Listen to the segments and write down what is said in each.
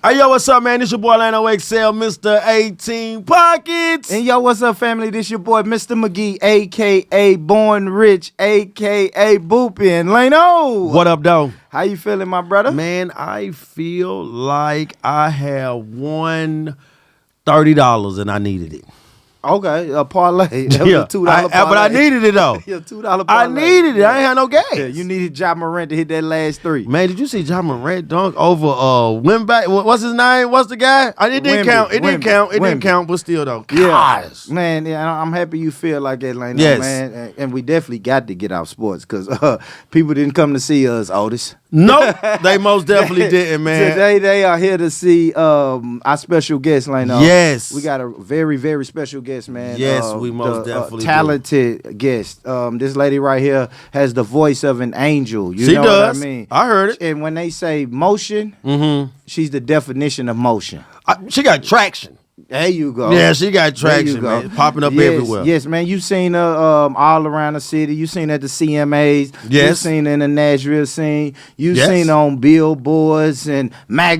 Hey, yo, what's up, man? This your boy, Lano XL, Mr. 18 Pockets. And yo, what's up, family? This your boy, Mr. McGee, a.k.a. Born Rich, a.k.a. Boopin. Lano. What up, though? How you feeling, my brother? Man, I feel like I have won $30 and I needed it. Okay, a parlay. That was a $2 parlay. But I needed it, though. Yeah, $2 parlay. I needed it. I ain't had no gas. Yeah, you needed Ja Morant to hit that last three. Man, did you see Ja Morant dunk over Wimby? What's his name? What's the guy? It didn't count. It didn't count. It didn't count, but still, though. Yeah. Gosh. Man, I'm happy you feel like that, Lano, Yes. man. And we definitely got to get out sports because people didn't come to see us, Otis. Nope, they most definitely didn't, man. Today they are here to see our special guest, Lano. Yes. We got a very, very special guest, man. Yes, we most definitely talented guest. This lady right here has the voice of an angel. You She know does. what I mean? I heard it. And when they say motion, she's the definition of motion. She got traction. There you go. Yeah, she got There you traction, go. man. Popping up Yes, everywhere. Yes, man. You seen her all around the city. You seen her at the CMAs. Yes. You seen her in the Nashville scene. You Yes. seen her on billboards and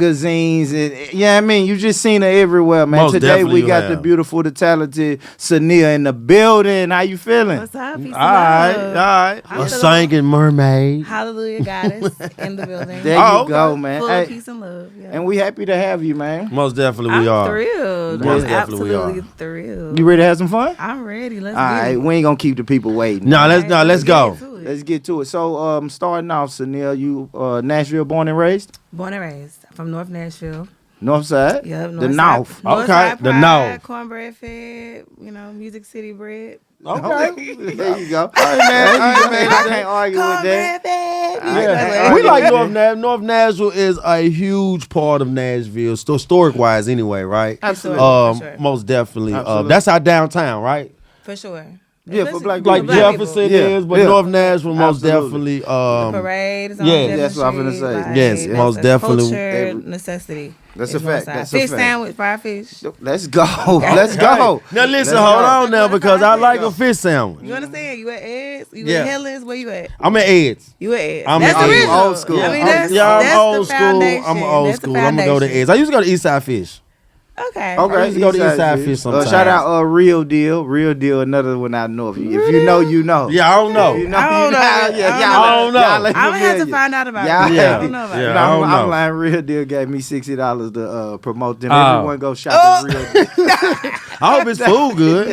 magazines. And yeah, I mean, you just seen her everywhere, man. Most Today definitely we you got the have. beautiful, the talented Saaneah in the building. How you feeling? What's up? Peace and All right, love. all right. I'm A feeling- singing mermaid. Hallelujah, goddess in the building. There Oh, you okay. go, man. Full Hey, of peace and love. Yeah. and we happy to have you, man. Most definitely I'm we are. thrilled. Most I'm definitely we are. absolutely thrilled. You ready to have some fun? I'm ready. Let's All get right, it. we ain't gonna keep the people waiting. No, let's go. Get to it. Let's get to it. So, starting off, Saaneah, you Nashville born and raised? Born and raised from North Nashville. North side? Yep. The North. Okay, the Pride, North. Cornbread fed. Music City bread. Okay. There you go. All right, man. I can't argue with that. Cornbread fed. Yeah. We like North Nashville. North Nashville is a huge part of Nashville, historic wise anyway, right? Absolutely. For sure. Most definitely. Absolutely. That's our downtown, right? For sure. Yeah, for Listen, black for Like people. Jefferson Yeah, is, but yeah. North Nashville most Absolutely. definitely. The parades on yeah. Jefferson That's what I'm finna Street, say. like, Yes, that's most a definitely. Culture necessity. That's is a fact. Northside. That's a Fish fact. sandwich, fried fish. Let's go. Let's go. Now listen, Let's hold go. on now because I like a fish sandwich. You understand? You at Ed's? You Yeah. at Helen's? Where you at? I'm at Ed's. You at Ed's. I'm That's at the Ed's. original. Old school. I mean, I'm- that's, Yeah, I'm that's old the school. foundation. I'm old That's the school. I'm gonna go to foundation. Ed's. I used to go to Eastside Fish. Okay. I Okay, used to go to Eastside Fish sometimes. Shout out Real Deal. Real Deal, another one out north. If you know, you know. Yeah, I don't know. You know, I don't you know. Yeah, I don't know. y'all ain't I'm gonna have to familiar. find out about Yeah. it. Yeah. I don't know about Yeah. it. I don't know. I'm lying. Real Deal gave me $60 to promote them. Oh. Everyone go shop at Real Deal. I hope it's food good.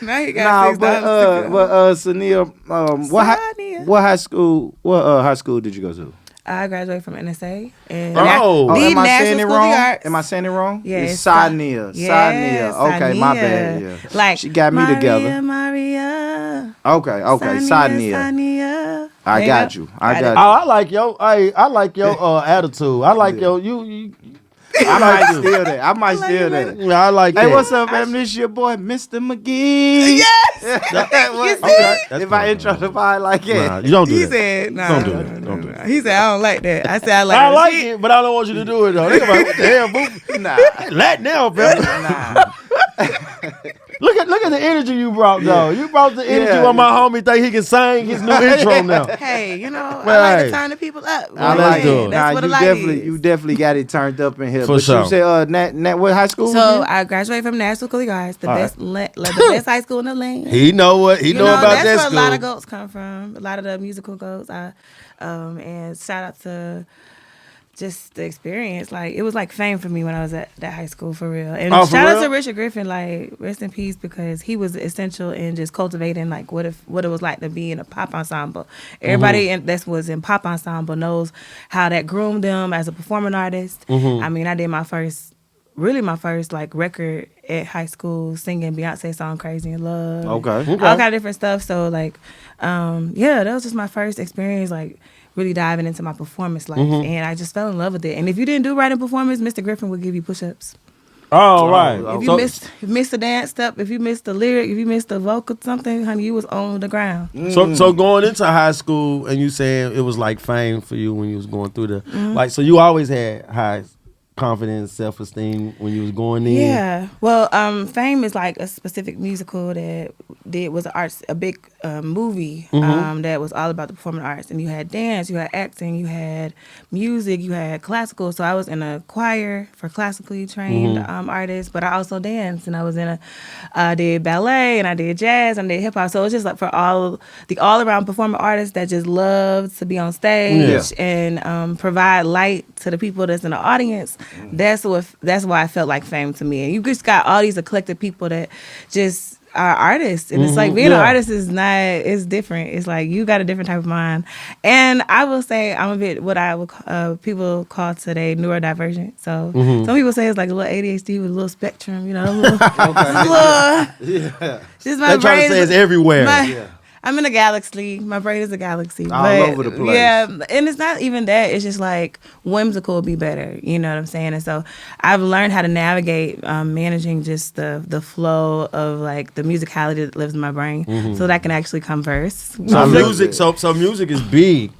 Now you Nah, got but Saaneah, Saaneah. what high school did you go to? I graduated from NSA. And Oh. the am I National saying it School of wrong? the Arts. Am I saying it wrong? Yeah, It's it's Saaneah. Yeah, Saaneah. Okay, my Saaneah. bad. Yeah. Like She got me Maria, together. Maria. Okay, Saaneah. Saaneah. I There got you. I got Oh, I like your attitude. I like you. I might steal that. I might steal that. Yeah, I like Hey, that. what's up, fam? This your boy, Mr. McGee. Yes. What- Okay. If I intro the vibe like it. Nah, you don't do He that. said, "No, Don't do that. Don't do that. He said, "I don't like that." I said, "I like." I it." like it, but I don't want you to do it though. They gonna be like, what the hell, boo? Nah. Latin now, fam. Nah. Look at the energy you brought though. You brought the energy Yeah. where my homie think he can sing his new intro now. Hey, I like Right. to turn the people up. I let's like do it. it. That's what a light You is. definitely got it turned up in here. For but sure. you said Nat what high school? So again? I graduated from National School of the Arts, the All best, the best high school in the land. He know what he You know about that's that where school. a lot of goats come from. A lot of the musical goats. And shout out to just the experience. Like it was like fame for me when I was at that high school for real. And Oh, for shout out real? to Richard Griffin, like rest in peace, because he was essential in just cultivating like what it was like to be in a pop ensemble. Everybody that was in pop ensemble knows how that groomed them as a performing artist. I mean, I did my first like record at high school singing Beyonce's song Crazy in Love. Okay. All kind of different stuff. So like, yeah, that was just my first experience, like really diving into my performance life. And I just fell in love with it. And if you didn't do right in performance, Mr. Griffin would give you push-ups. Oh, right. Oh, If you missed the dance step, if you missed the lyric, if you missed the vocal something, honey, you was on the ground. So going into high school and you saying it was like fame for you when you was going through the like so you always had high confidence, self-esteem when you was going in? Yeah. Well, Fame is like a specific musical that was a big movie that was all about the performing arts, and you had dance, you had acting, you had music, you had classical. So I was in a choir for classically trained artists, but I also danced, and I did ballet, and I did jazz, and I did hip hop. So it's just like for all around performing artists that just love to be on stage and provide light to the people that's in the audience. That's why I felt like fame to me. And you just got all these eclectic people that just are artists, and it's like being an artist is not, it's different. It's like you got a different type of mind. And I will say I'm a bit what I would people call today neurodivergent. So some people say it's like a little ADHD with a little spectrum, you know, just my They try brain to say it's everywhere. I'm in a galaxy. My brain is a galaxy. All over the place. Yeah, and it's not even that. It's just like whimsical would be better. You know what I'm saying? And so I've learned how to navigate managing just the flow of like the musicality that lives in my brain, so that I can actually converse. So music, so music is big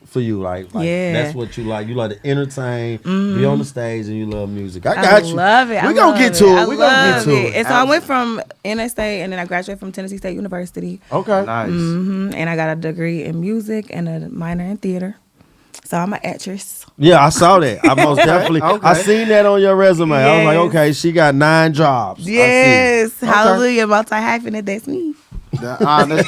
for you, like that's what you like. You like to entertain, be on the stage, and you love music. I got you. Love it. We're gonna get to it. We're gonna get to it. And so I went from NSA, and then I graduated from Tennessee State University. Okay, Nice. And I got a degree in music and a minor in theater. So I'm an actress. Yeah, I saw that. I most definitely. Okay. I seen that on your resume. I was like, Yes. okay, she got 9 jobs. Yes, I see. hallelujah, multi-hyphenate. That's me. That's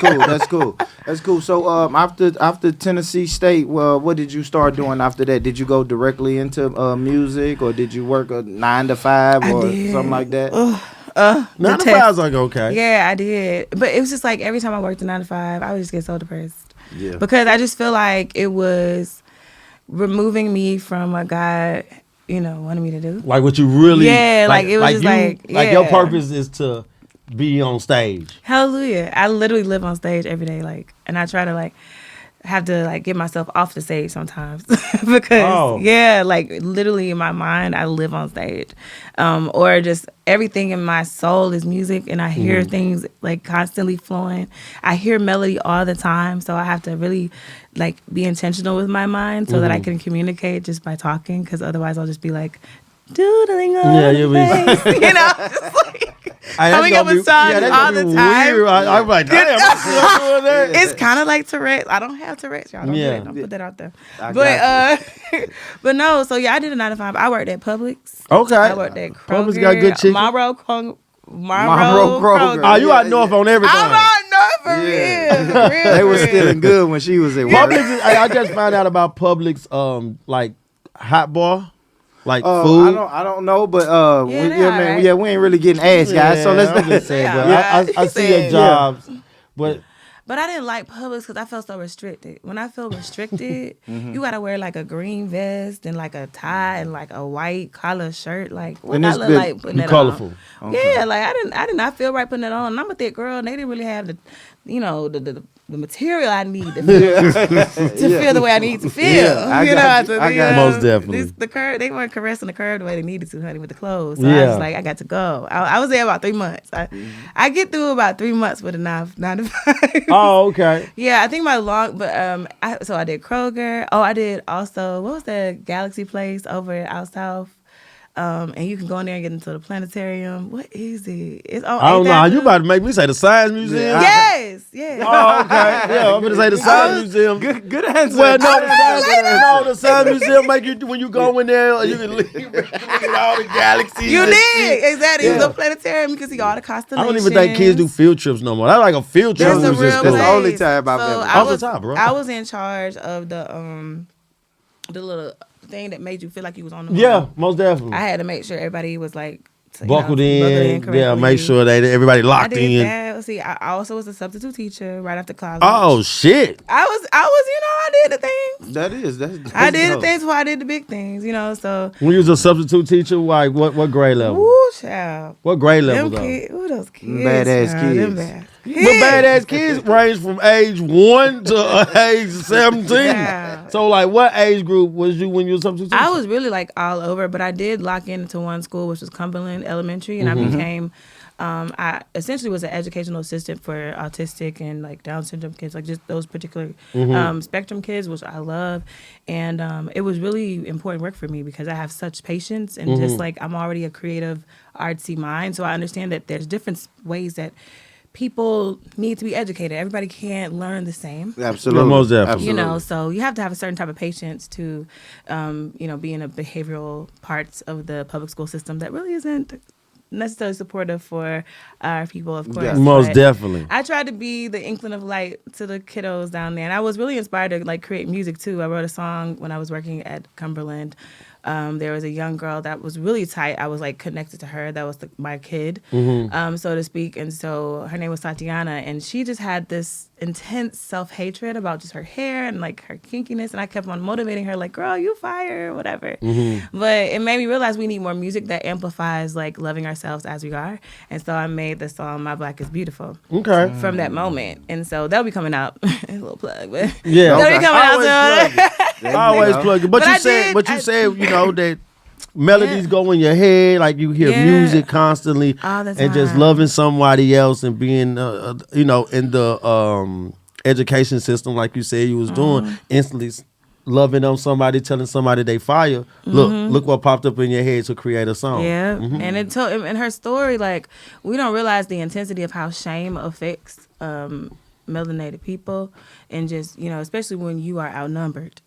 cool. That's cool. So after Tennessee State, well, what did you start doing after that? Did you go directly into music, or did you work a 9 to 5 or something like that? 9 to 5's like okay. Yeah, I did. But it was just like every time I worked a 9 to 5, I would just get so depressed. Yeah. Because I just feel like it was removing me from what God, wanted me to do. Like what you really. Yeah, like it was just like your purpose is to be on stage. Hallelujah. I literally live on stage every day, and I try to have to get myself off the stage sometimes because literally in my mind I live on stage, or just everything in my soul is music, and I hear things constantly flowing. I hear melody all the time, so I have to really be intentional with my mind so that I can communicate just by talking, because otherwise I'll just be doodling on you'll face, just coming up with songs all the time. Weird. I'm like, damn, I'm still doing that. It's kind of like Tourette's. I don't have Tourette's, y'all. Don't put that out there. But no. So I did a 9 to 5. I worked at Publix. Okay. I worked at Kroger. Publix got good chicken. Marlboro Kroger. Oh, you out north on everything. I'm out north for real. They were stealing good when she was at work. Publix I just found out about Publix, hot bar. Food. I don't know, but we ain't really getting asked, guys. So let's just say, I see your jobs, but I didn't like Publix because I felt so restricted. When I feel restricted, you gotta wear a green vest and a tie and a white collar shirt. What I look like putting that colorful. on? Okay. Yeah, I did not feel right putting it on. And I'm a thick girl, and they didn't really have the material I need to feel the way I need to feel. most definitely. The curve, they weren't caressing the curve the way they needed to, honey, with the clothes. So I was I got to go. I was there about 3 months. I get through about 3 months with a 9 to 5. Oh, okay. Yeah, I think I did Kroger. Oh, I did also, what was that Galaxy place over out south? And you can go in there and get into the planetarium. What is it? It's on. I don't know. You about to make me say the Science Museum? Yes. Oh, okay. Yeah, I'm gonna say the Science Museum. Good answer. Well, the Science Museum make you, when you go in there, you can look at all the galaxies. You did exactly. It's a planetarium. You can see all the constellations. I don't even think kids do field trips no more. That's like a field trip. That's a real That's the only place. time I've So ever. All the time, bro. I was in charge of the little thing that made you feel like you was on the moon. Yeah, most definitely. I had to make sure everybody was buckled in. correctly. Yeah, make sure that everybody I locked did in. that. See, I also was a substitute teacher right after college. Oh shit! I was, I did the things. That's I did the dope. things before I did the big things, so. When you was a substitute teacher, like what grade level? Woo, child. What grade level Them though? kids, those kids. Badass child, them kids. bad But badass kids range from age 1 to age 17. Yeah. So what age group was you when you were substitute teacher? I was really all over, but I did lock into one school, which was Cumberland Elementary, and I became, I essentially was an educational assistant for autistic and Down syndrome kids, just those particular spectrum kids, which I love. And it was really important work for me because I have such patience and just I'm already a creative, artsy mind. So I understand that there's different ways that people need to be educated. Everybody can't learn the same. Absolutely. Yeah, most definitely. You know, so you have to have a certain type of patience to, you know, be in a behavioral parts of the public school system that really isn't necessarily supportive for our people, of course. Yeah. Most But definitely. I tried to be the inkling of light to the kiddos down there, and I was really inspired to like create music too. I wrote a song when I was working at Cumberland. There was a young girl that was really tight. I was like connected to her. That was my kid, so to speak. And so her name was Saaneah, and she just had this intense self-hatred about just her hair and like her kinkiness. And I kept on motivating her, like, girl, you fire, whatever. But it made me realize we need more music that amplifies like loving ourselves as we are. And so I made the song "My Black Is Beautiful" from that moment. And so that'll be coming out. A little plug, but Yeah. that'll be coming out soon. I always plug it. But you said, you know, that melodies go in your head, like you hear music constantly, all the and just time. loving somebody else and being, you know, in the education system, like you said you was doing, instantly loving on somebody, telling somebody they fire. Look what popped up in your head to create a song. Yeah, and it told in her story, like, we don't realize the intensity of how shame affects melanated people, and just, you know, especially when you are outnumbered.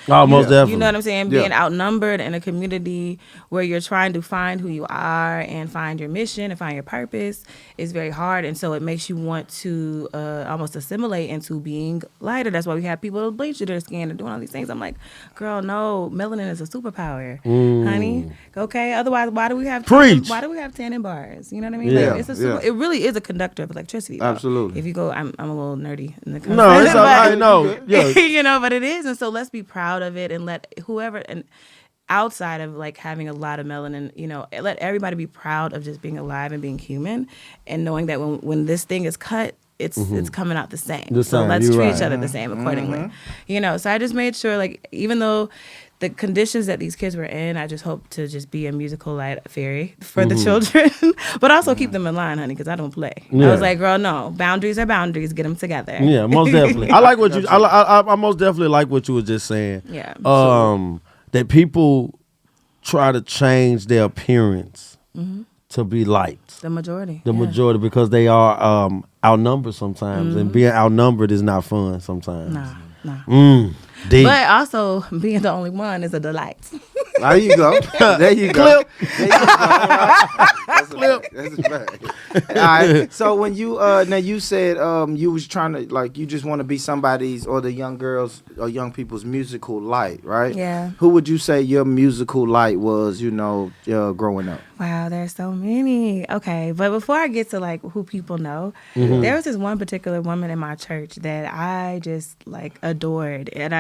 Most definitely. You know what I'm saying? Yeah. Being outnumbered in a community where you're trying to find who you are and find your mission and find your purpose is very hard, and so it makes you want to almost assimilate into being lighter. That's why we have people bleach their skin and doing all these things. I'm like, girl, no, melanin is a superpower, honey. Okay, otherwise, why do we have Preach. why do we have tannin bars? You know what I mean? Yeah, Like, it really is a conductor of electricity. Though. Absolutely. If you go, I'm a little nerdy in the No, it's all right. No, yeah. you know, but it is, and so let's be proud of it, and let whoever, and outside of like having a lot of melanin, you know, let everybody be proud of just being alive and being human, and knowing that when this thing is cut, it's coming out the same. So let's treat each other the same accordingly. You know, so I just made sure, like, even though the conditions that these kids were in, I just hope to just be a musical light fairy for the children, but also keep them in line, honey, because I don't play. Yeah. I was like, girl, no, boundaries are boundaries. Get them together. Yeah, most definitely. I like what you. I most definitely like what you were just saying. Yeah. That people try to change their appearance to be light. The majority. The majority, because they are outnumbered sometimes, and being outnumbered is not fun sometimes. No. Deep. But also, being the only one is a delight. There you go. There you go. Clip. There you go. That's a fact. All right. So when you now you said you was trying to, like, you just want to be somebody's, or the young girls or young people's musical light, right? Yeah. Who would you say your musical light was, you know, growing up? Wow, there's so many. Okay, but before I get to like who people know, there was this one particular woman in my church that I just like adored, and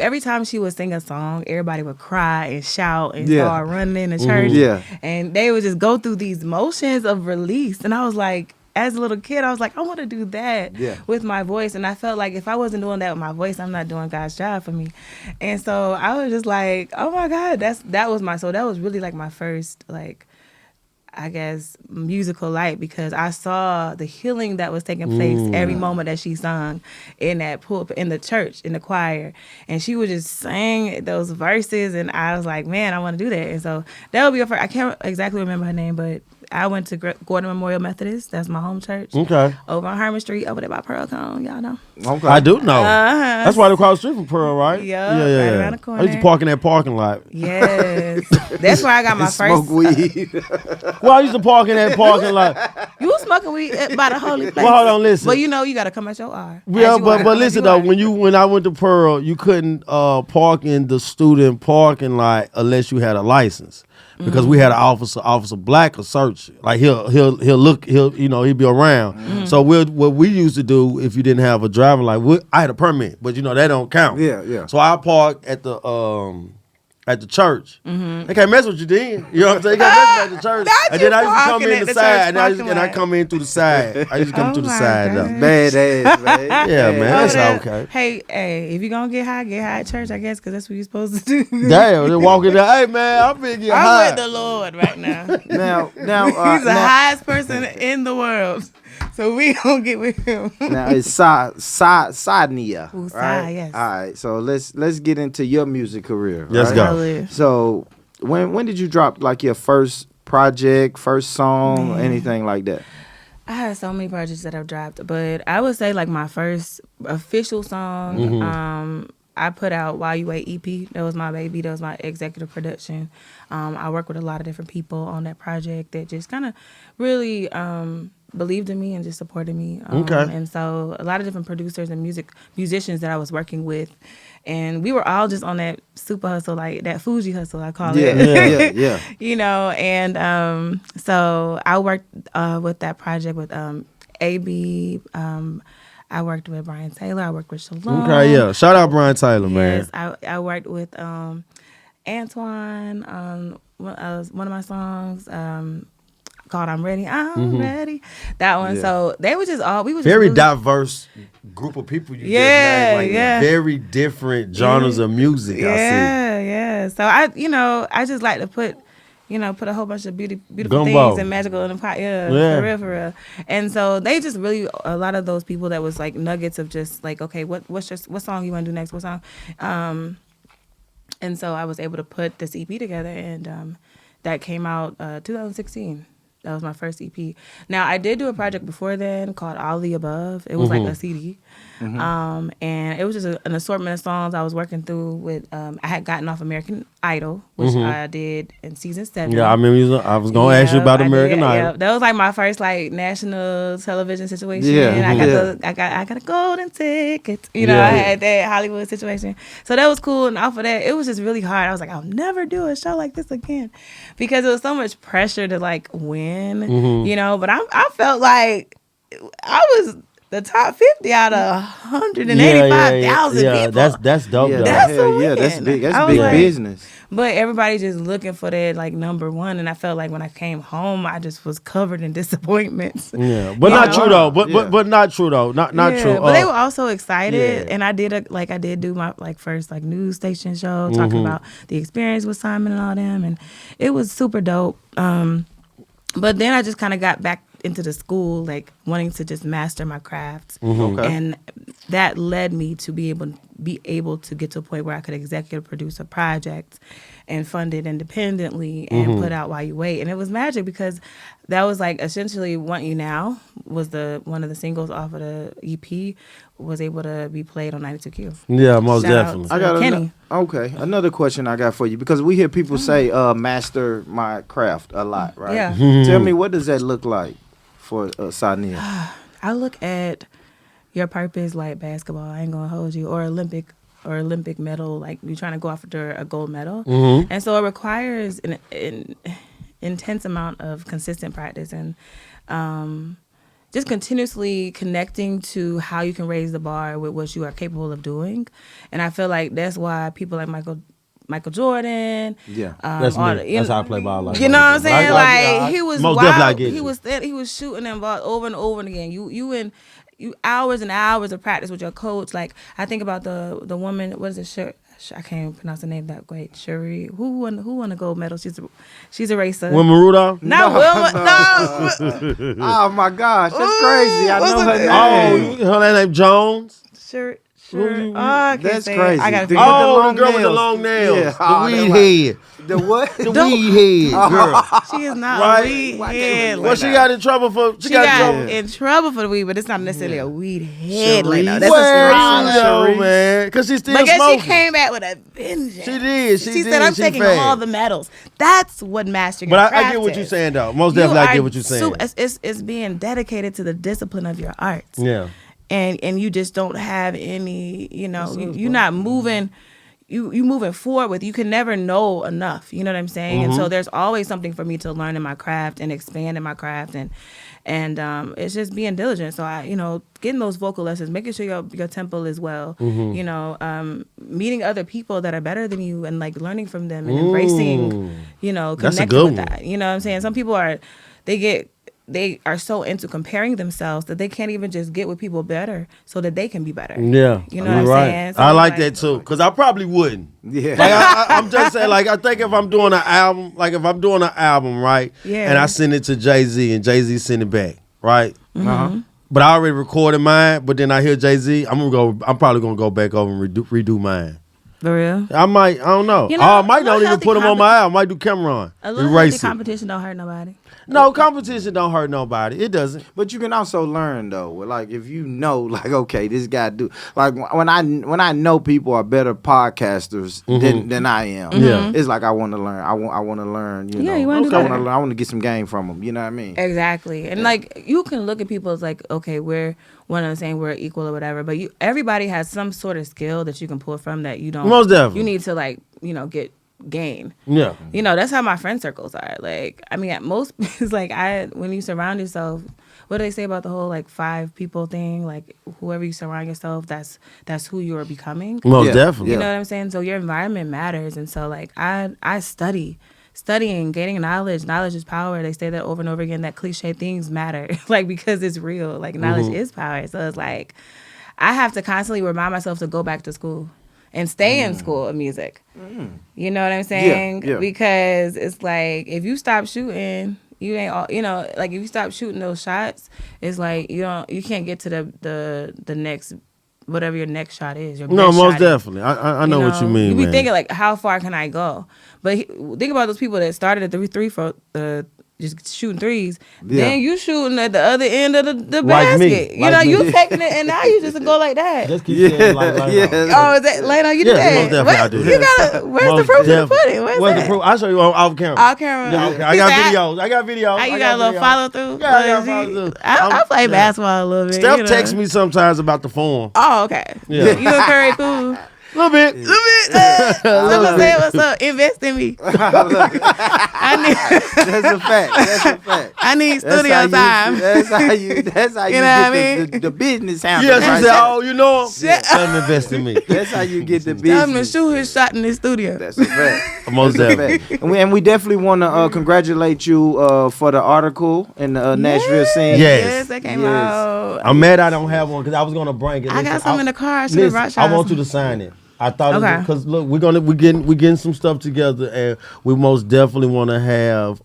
every time she would sing a song, everybody would cry and shout and start running in the church. Yeah. And they would just go through these motions of release. And I was like, as a little kid, I was like, I want to do that with my voice. And I felt like if I wasn't doing that with my voice, I'm not doing God's job for me. And so I was just like, oh my God, that was really like my first, like, I guess, musical light, because I saw the healing that was taking place every moment that she sung in that pulpit, in the church, in the choir. And she would just sing those verses, and I was like, man, I want to do that. And so that would be a first. I can't exactly remember her name, but I went to Gordon Memorial Methodist. That's my home church. Okay. Over on Herman Street, over there by Pearl Cone. Y'all know. Okay. I do know. That's right across the street from Pearl, right? Yeah, right around the corner. I used to park in that parking lot. Yes. That's where I got my Smoke first. weed. Well, I used to park in that parking lot. You was smoking weed by the holy place. Well, hold on, listen. But you know, you got to come at your R. Yeah, but listen though, when I went to Pearl, you couldn't park in the student parking lot unless you had a license, because we had an officer black will search. Like he'll be around. So what we used to do, if you didn't have a driving license, I had a permit, but you know that don't count. Yeah. So I parked at the church. They can't mess with you then. You know what I'm saying? They can't mess with you at the church. And then I used to come in the side, and I come in through the side. I used to come through the side though. Badass, man. Yeah, man, that's okay. Hey, if you gonna get high at church, I guess, because that's what you're supposed to do. Damn, they're walking there. Hey man, I'm been getting high. I'm with the Lord right now. Now He's the highest person in the world. So we gonna get with him. Now it's Saaneah, Ooh, right? yes. All right, so let's get into your music career. Let's right? go. Hallelujah. So when did you drop like your first project, first song, anything like that? I had so many projects that I've dropped, but I would say like my first official song, I put out While You Wait EP. That was my baby. That was my executive production. I worked with a lot of different people on that project that just kind of really believed in me and just supported me. And so a lot of different producers and musicians that I was working with. And we were all just on that super hustle, like that Fuji hustle, I call it. Yeah. You know, and so I worked with that project with AB. I worked with Brian Taylor. I worked with Shalom. Okay, yeah. Shout out Brian Taylor, man. Yes, I worked with Antoine. One of my songs called "I'm Ready." I'm ready. That one. Yeah. So they were just all we were just Very really, diverse group of people. You just named, like very different genres of music. I see. So I just like to put a whole bunch of beautiful Gumbo. things and magical in the pot. Yeah, for real. And so they just really, a lot of those people that was like nuggets of just like, okay, what song you want to do next? What song? And so I was able to put this EP together, and that came out 2016. That was my first EP. Now, I did do a project before then called All the Above. It was like a CD. And it was just an assortment of songs I was working through with, I had gotten off American Idol, which I did in season 7. Yeah, I remember I was going to ask you about American Idol. Yeah. That was like my first like national television situation. Yeah. I got a golden ticket. I had that Hollywood situation. So that was cool. And off of that, it was just really hard. I was like, I'll never do a show like this again. Because it was so much pressure to like win, but I felt like I was the top 50 out of 185,000 people. That's dope. Yeah, though. That's a win. That's big. That's I was big like, business. But everybody just looking for that like number one, and I felt like when I came home, I just was covered in disappointments. Yeah, but not true though. But not true though. Not true. But they were also excited, and I did do my like first like news station show talking about the experience with Simon and all them, and it was super dope. But then I just kind of got back into the school, like wanting to just master my crafts, and that led me to be able to get to a point where I could executive produce a project and fund it independently and put out While You Wait. And it was magic because that was like essentially Want You Now was one of the singles off of the EP was able to be played on 92Q. Yeah, most Shout definitely. out to Kenny. Another question I got for you, because we hear people say master my craft a lot, right? Yeah. Tell me, what does that look like for Saaneah? I look at your purpose like basketball. I ain't gonna hold you, or Olympic medal. Like you're trying to go after a gold medal, and so it requires an intense amount of consistent practice and just continuously connecting to how you can raise the bar with what you are capable of doing. And I feel like that's why people like Michael Jordan. Yeah, that's me. That's how I play ball. Like you know what I'm saying? Like he was most wild. definitely He was shooting them ball over and over again. You hours and hours of practice with your coach. Like I think about the woman. What is it? I can't even pronounce the name that great. Shuri. Who won the gold medal? She's a racer. Wilma Rudolph? Not Wilma. No. Oh my gosh, that's crazy. I know her name. Oh, her name Jones. Sure. That's crazy. I gotta The girl with the long nails. Yeah. The weed head. The what? The weed head girl. She is not Right? a weed head. Well, she got in trouble for. She got in trouble for the weed, but it's not necessarily a weed head. Like, no, that's Well, a yo, man, because she still But guess smoking. she came back with a vengeance. She did. She said, "I'm taking all the medals." That's what mastering. But I craft get what is. you're saying, though. Most definitely, I get what you're saying. It's being dedicated to the discipline of your art. Yeah. And you just don't have any, you're not moving. You moving forward with, you can never know enough. You know what I'm saying? And so there's always something for me to learn in my craft and expand in my craft, and it's just being diligent. So I, getting those vocal lessons, making sure your tempo is well, meeting other people that are better than you and like learning from them and embracing, connecting with that. You know what I'm saying? Some people they are so into comparing themselves that they can't even just get with people better so that they can be better. Yeah, you know what I'm saying? So I like that too, because I probably wouldn't. Yeah, like I'm just saying, like I think if I'm doing an album, right, and I send it to Jay-Z and Jay-Z send it back, right, but I already recorded mine, but then I hear Jay-Z, I'm probably gonna go back over and redo mine. For real. I don't know. You know, I might a not little even put them on my album. I might do Cameron. A little Erase healthy it. competition don't hurt nobody. No, competition don't hurt nobody. It doesn't. But you can also learn though. Like if you know, like okay, this guy do like when I know people are better podcasters than I am. Yeah. It's like I want to learn. I want to learn. You know, you wanna do I want better. to learn. I want to get some game from them. You know what I mean? Exactly. And like you can look at people as like, okay, we're one and the same, we're equal or whatever. But everybody has some sort of skill that you can pull from that you don't. Most definitely. You need to like gain. Yeah. You know, that's how my friend circles are. Like, I mean, at most, it's like when you surround yourself, what do they say about the whole like 5 people thing? Like, whoever you surround yourself, that's who you are becoming. Most definitely. You know what I'm saying? So your environment matters. And so like, I studying, gaining knowledge. Knowledge is power. They say that over and over again, that cliche things matter. Like, because it's real. Like, knowledge is power. So it's like, I have to constantly remind myself to go back to school. And stay in school of music. You know what I'm saying? Yeah. Because it's like if you stop shooting, you ain't all, like if you stop shooting those shots, it's like you can't get to the next whatever your next shot is. Your No, best most shot definitely. I know what you mean. You be man. thinking like, how far can I go? But think about those people that started at the 3 for the just shooting threes. Yeah. Then you shooting at the other end of the Like me. basket. Like you me. taking it and now you just go like that. Just keep saying like yeah. Oh, is that later? You do Yeah, that? most definitely I do You that. gotta. Where's Most the proof of the definitely. pudding? Where's the that? proof? I'll show you off camera. Off camera. Yeah, okay. I got videos. I got videos. You I got a little videos. follow through. Yeah, I got follow through. I play basketball a little bit. Steph texts me sometimes about the form. Oh, okay. Yeah. You and Curry cool. A little bit. Someone said, "What's up? Invest in me." I need. That's a fact. That's a fact. I need That's studio how you- time. That's how you. That's how you, You know what I get mean? the business handled. Yeah, she right said, there. "Oh, you know him. Yeah, tell him invest in me." That's how you get the Tell him to business. shoot his shot in the studio. That's a fact. Most That's a definitely. fact. And we definitely want to congratulate you for the article in the Nashville scene. Yes. That came Yes. out. I'm mad I don't have one because I was gonna bring it. I got Listen, some in the car. I should have Listen, brought I want you y'all. to sign it. I thought Okay. because look, we getting some stuff together, and we most definitely want to have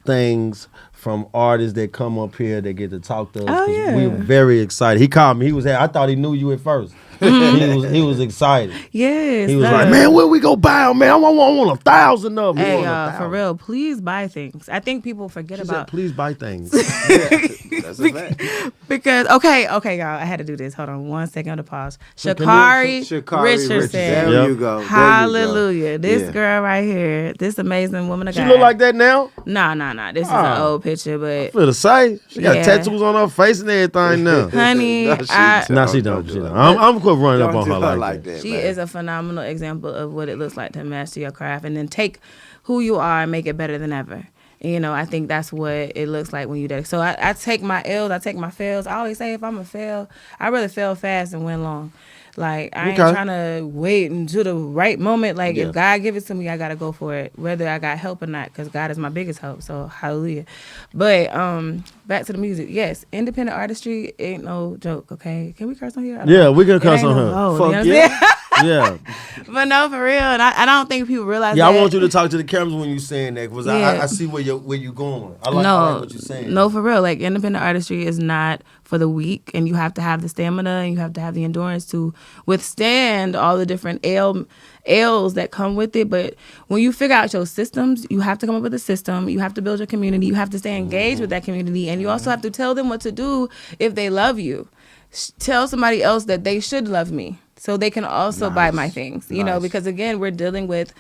things from artists that come up here that get to talk to us. Oh, 'cause yeah. we were very excited. He called me. He was there. I thought he knew you at first. He was excited. Yes. He was look. like, "Man, where we go buy them, man? I want 1,000 of them." Hey, for real, please buy things. I think people forget She about said, "Please buy things." That's a fact. because okay, y'all. I had to do this. Hold on, 1 second to pause. Sha'Carri Sha'Carri Richardson. Richardson. There Yep. you go. There Hallelujah. You go. This Yeah. girl right here, this amazing woman of She God. look like that now. Nah. This is an Oh. old picture, but For the say, she got Yeah. tattoos on her face and everything now. honey, No, No, she don't. She don't. I'm quit running up Don't on do her like that. she man. is a phenomenal example of what it looks like to master your craft and then take who you are and make it better than ever. And, I think that's what it looks like when you do. So I take my L's, I take my fails. I always say if I'm a fail, I'd rather fail fast than win long. Like, I ain't Okay. trying to wait until the right moment. Like, Yeah. if God give it to me, I got to go for it, whether I got help or not, because God is my biggest help. So, hallelujah. But back to the music. Yes, independent artistry ain't no joke, okay? Can we curse on here? I don't Yeah, know. we can It cuss ain't on no her. hoe, Fuck you know what I'm yeah. saying? Yeah, But no, for real. And I don't think people realize yeah. that. I want you to talk to the cameras when you saying that because Yeah. I see where you going. I like what you're saying. No, for real. Like, independent artistry is not for the weak, and you have to have the stamina and you have to have the endurance to withstand all the different ails that come with it. But when you figure out your systems, you have to come up with a system. You have to build your community. You have to stay engaged with that community, and you also have to tell them what to do if they love you. Tell somebody else that they should love me so they can also buy my things, because again, we're dealing with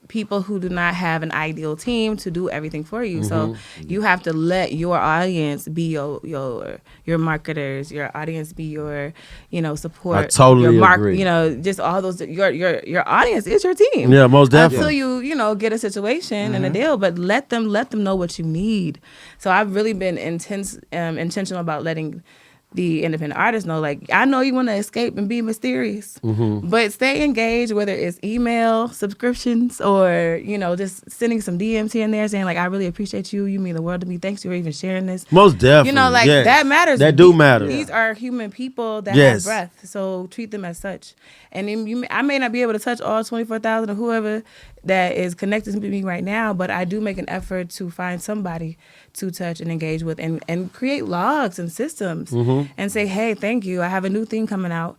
people who do not have an ideal team to do everything for you. So you have to let your audience be your marketers, your audience be your, support. I totally your agree. Just all those, your audience is your team. Yeah, most definitely. Until you, get a situation and a deal, but let them know what you need. So I've really been intentional about letting the independent artists know, like, I know you want to escape and be mysterious, but stay engaged, whether it's email subscriptions or, just sending some DMs here and there saying, like, I really appreciate you. You mean the world to me. Thanks for even sharing this. Most definitely. Yes. That matters. That do matter. These are human people that Yes. have breath. So treat them as such. And then I may not be able to touch all 24,000 or whoever that is connected to me right now, but I do make an effort to find somebody to touch and engage with and create logs and systems and say, hey, thank you. I have a new thing coming out.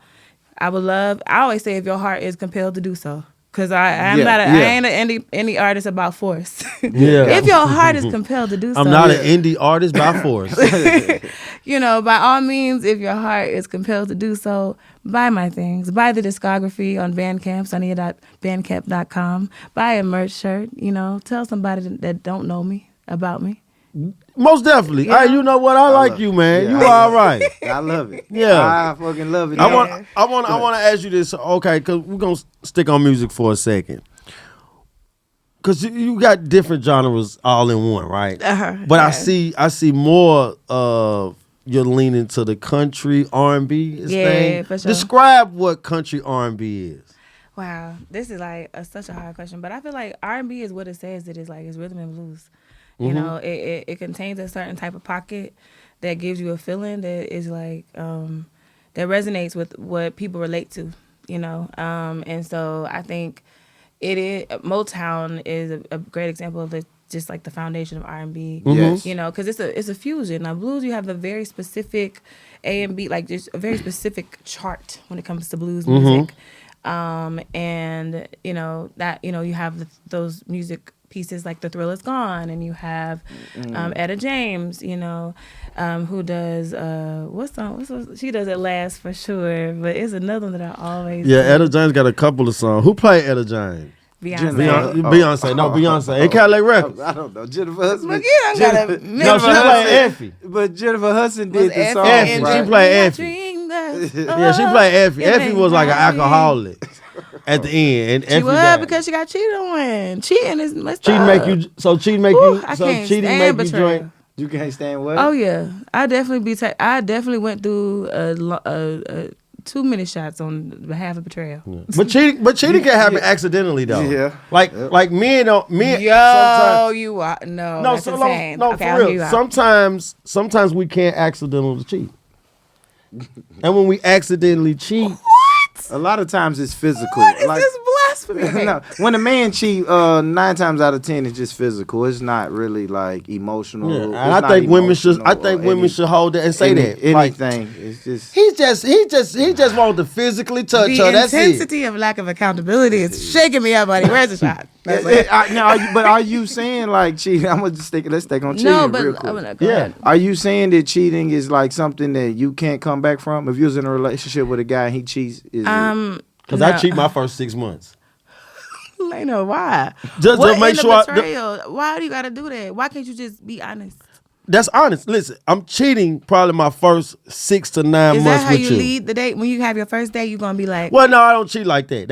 I would love. I always say if your heart is compelled to do so, because I ain't an indie artist about force. Yeah. If your heart is compelled to do so, I'm not an indie artist by force. By all means, if your heart is compelled to do so, buy my things. Buy the discography on Bandcamp, Saaneah.bandcamp.com. Buy a merch shirt. Tell somebody that don't know me about me. Most definitely. Hey, you know what? I like you, man. Yeah, you all right. I love it. Yeah. I fucking love it. I want to ask you this, okay? Because we're gonna stick on music for a second. Because you got different genres all in one, right? But yeah. I see more of you're leaning to the country R&B thing. For sure. Describe what country R&B is. Wow, this is like such a hard question, but I feel like R&B is what it says it is. Like, it's rhythm and blues. It contains a certain type of pocket that gives you a feeling that is like that resonates with what people relate to. And so I think Motown is a great example of just like the foundation of R&B. Yes. Because it's a fusion. Now blues, you have a very specific A and B, like just a very specific chart when it comes to blues music. And you have those music pieces like The Thrill Is Gone, and you have Etta James, who does what's she does It Last for sure, but it's another one that I always Etta James got a couple of songs. Who played Etta James? Beyonce. Beyonce. It Cadillac Records. I don't know. Jennifer Hudson. Look, you don't gotta No, she played Effie. But Jennifer Hudson did the song. Effie. Right? She played Effie. Yeah, she played Effie. Effie was like an alcoholic at the end. And She Effie was died. because she got cheated on. Cheating is messed Cheating up. make you cheating make you drink. You can't stand what? Oh yeah, I definitely went through too many shots on behalf of betrayal. Yeah. But cheating can happen accidentally though. Yeah. Like men Yo, sometimes, you are no. no, That's insane. no, Okay, for I'll hear real. you out. Sometimes we can't accidentally cheat. And when we accidentally cheat, A lot of times it's physical. What is this blasphemy? Okay. No, when a man cheat, 9 times out of 10 it's just physical. It's not really like emotional. yeah, and It's I not think women should. emotional I think or women should hold that and say that. Anything. It's just. He just wanted to physically touch her. The That's it. intensity of lack of accountability is shaking me up, buddy. Where's the shot? But are you saying like cheating? I'm gonna just let's stick on cheating. No, but real quick. go ahead. Are you saying that cheating is like something that you can't come back from? If you was in a relationship with a guy and he cheats, Because I cheat my first 6 months. Lena, why? Just what to make in the sure. betrayal? Why do you got to do that? Why can't you just be honest? That's honest. Listen, I'm cheating probably my first 6 to 9 Is months that how with you lead the date? When you have your first date, you gonna be like, Well, no, I don't cheat like that.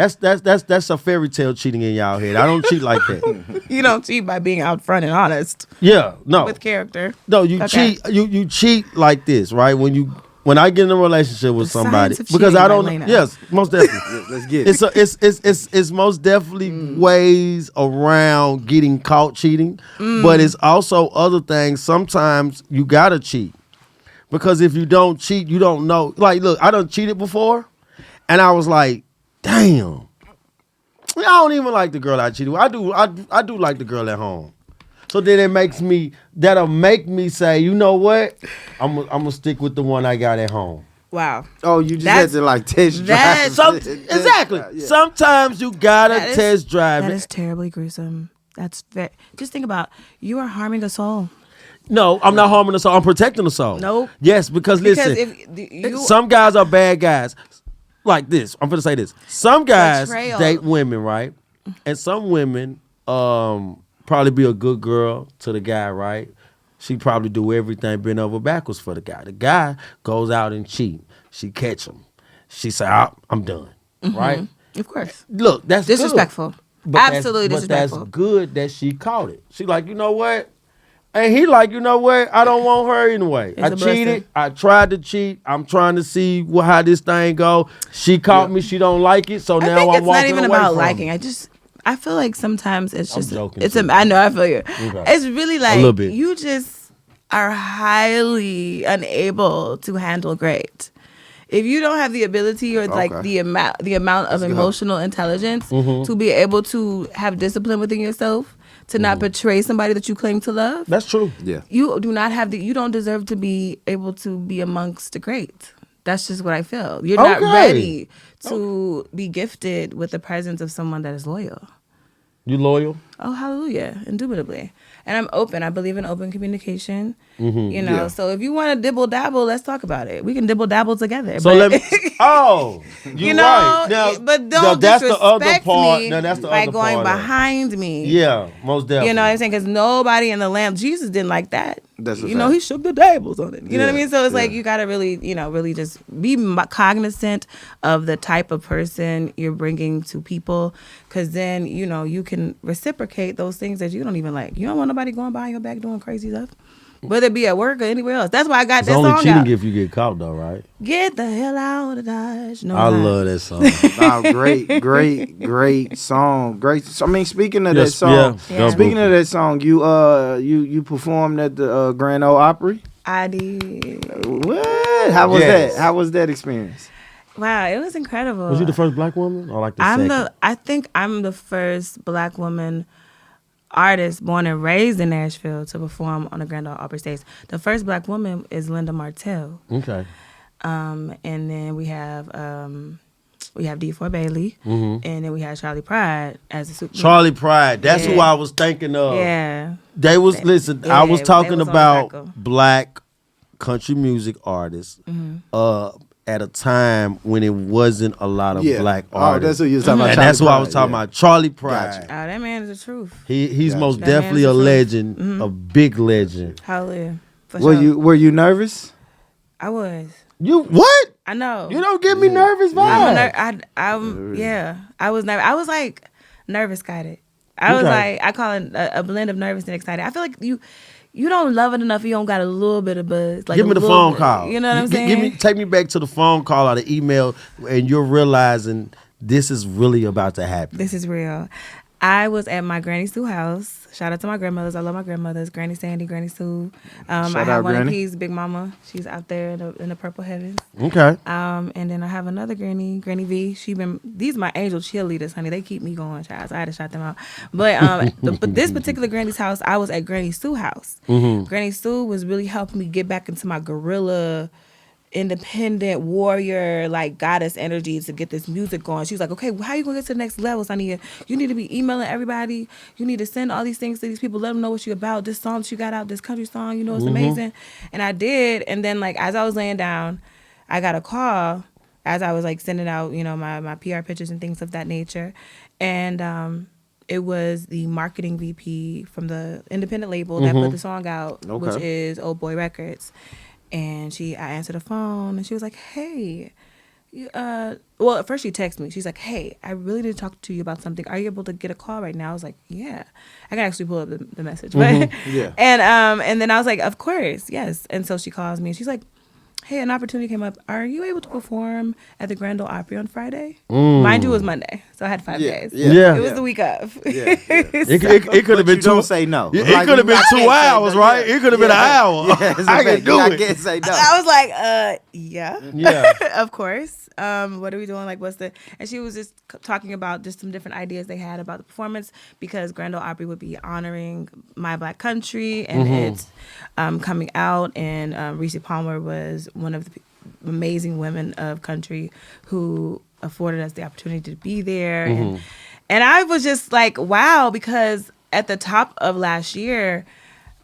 That's a fairy tale cheating in y'all head. I don't cheat like that. you don't cheat by being out front and honest Yeah, no, with character. no. You Okay. cheat. You cheat like this, right? When I get in a relationship with The somebody, science of because cheating, I don't. Lena. Yes, most definitely. let's get it. It's most definitely ways around getting caught cheating, but it's also other things. Sometimes you gotta cheat because if you don't cheat, you don't know. Like, look, I done cheated before, and I was like, damn, I don't even like the girl I cheated with. I do like the girl at home. So then that'll make me say, you know what? I'm gonna stick with the one I got at home. Wow. Oh, you just had to like test drive. Exactly. Yeah. Sometimes you gotta test drive That it. is terribly gruesome. Just think about, you are harming a soul. No, I'm not harming the soul. I'm protecting the soul. Nope. Yes, because listen, some guys are bad guys. Like this, I'm gonna say this. Some guys Betrayal. date women, right? And some women probably be a good girl to the guy, right? She probably do everything bend over backwards for the guy. The guy goes out and cheat. She catch him. She say, I'm done, right? Of course. Look, that's Disrespectful. good. Absolutely disrespectful. But that's good that she caught it. She like, you know what? And he like, you know what? I don't want her anyway. It's I a blessing. cheated. I tried to cheat. I'm trying to see how this thing go. She caught me. She don't like it. So I now think I'm it's walking not even away about from liking. it. I feel like sometimes it's just joking it's too. I know, I feel you. Okay. It's really like little bit. you just are highly unable to handle great. If you don't have the ability or like the amount of emotional intelligence to be able to have discipline within yourself, to not betray somebody that you claim to love, That's true. Yeah. you do not have you don't deserve to be able to be amongst the great. That's just what I feel. You're not Okay. ready to be gifted with the presence of someone that is loyal. You loyal? Oh, hallelujah, indubitably. And I'm open. I believe in open communication. Mm-hmm. You know, so if you want to dibble dabble, let's talk about it. We can dibble dabble together. So let me. Oh, you know, right. Now, but don't that's the other disrespect part. me Now that's the by other going part of it. behind me. Yeah, most definitely. You know what I'm saying? Because nobody in the lamb, Jesus didn't like that. That's a you know, fact. he shook the tables on it. You know what I Yeah, mean? So it's like yeah. you got to really, really just be cognizant of the type of person you're bringing to people. Because then, you can reciprocate those things that you don't even like. You don't want nobody going behind your back doing crazy stuff. Whether it be at work or anywhere else. That's why I got It's that only song cheating out. if you get caught, though, right? Get the hell out of Dodge. No, I lie. love that song. Wow, great song. Great. I mean, speaking of that song, Yeah. speaking of that song, you performed at the Grand Ole Opry. I did. What? How was Yes. that? How was that experience? Wow, it was incredible. Was you the first black woman, or like the second? I think I'm the first black woman artist born and raised in Nashville to perform on the Grand Ole Opry stage. The first black woman is Linda Martell. Okay. And then we have D4 Bailey, Mm-hmm. and then we had Charlie Pride as a super. Charlie Pride. That's who Yeah. I was thinking of. Yeah. They was listen. I was they talking was on about the circle. black country music artists. At a time when it wasn't a lot of black Oh, artists. that's what you was talking about. And that's Charlie what I was Pride, talking yeah. about. Charlie Pride. Gotcha. Oh, that man is the truth. He's Gotcha. most That definitely a man's the truth. legend, a big legend. Hallelujah. For Were sure. were you nervous? I was. You what? I know. You don't give me nervous vibes. I was nervous. I was like nervous guided. I was Okay. like, I call it a blend of nervous and excited. I feel like you don't love it enough. You don't got a little bit of buzz. Like Give a me the little phone bit. call. You know what I'm saying? Take me back to the phone call or the email, and you're realizing this is really about to happen. This is real. I was at my Granny Sue house. Shout out to my grandmothers. I love my grandmothers. Granny Sandy, Granny Sue. I Shout have out, one Granny. of P's Big Mama. She's out there in the purple heavens. Okay. And then I have another Granny V. These are my angel cheerleaders, honey. They keep me going, child. So I had to shout them out. But but this particular Granny's house, I was at Granny Sue's house. Mm-hmm. Granny Sue was really helping me get back into my guerrilla, independent warrior, like goddess energy to get this music going. She was like, okay, well, how you gonna get to the next level, Saaneah? You need to be emailing everybody. You need to send all these things to these people. Let them know what you about. This song that you got out, this country song, it's amazing. And I did. And then like as I was laying down, I got a call as I was like sending out, my PR pictures and things of that nature. And it was the marketing VP from the independent label that put the song out, which is Old Boy Records. And I answered the phone, and she was like, "Hey, well, at first she texted me. She's like, "Hey, I really need to talk to you about something. Are you able to get a call right now?" I was like, "Yeah, I can actually pull up the message." But Yeah. and then I was like, "Of course, yes." And so she calls me, and she's like, "Hey, an opportunity came up. Are you able to perform at the Grand Ole Opry on Friday?" Mind you, it was Monday, so I had 5 days. Yeah. It was the week of. It could have been You don't two. say no. It Like, could have been I can't 2 say hours, no. right? It could have been an hour. Yeah, it's a I can fact. do I it. can't say no. I was like, yeah. Yeah. Of course. What are we doing? Like, and she was just talking about just some different ideas they had about the performance because Grand Ole Opry would be honoring my Black country and it's coming out. And Reese Palmer was one of the amazing women of country who afforded us the opportunity to be there. And I was just like, wow, because at the top of last year,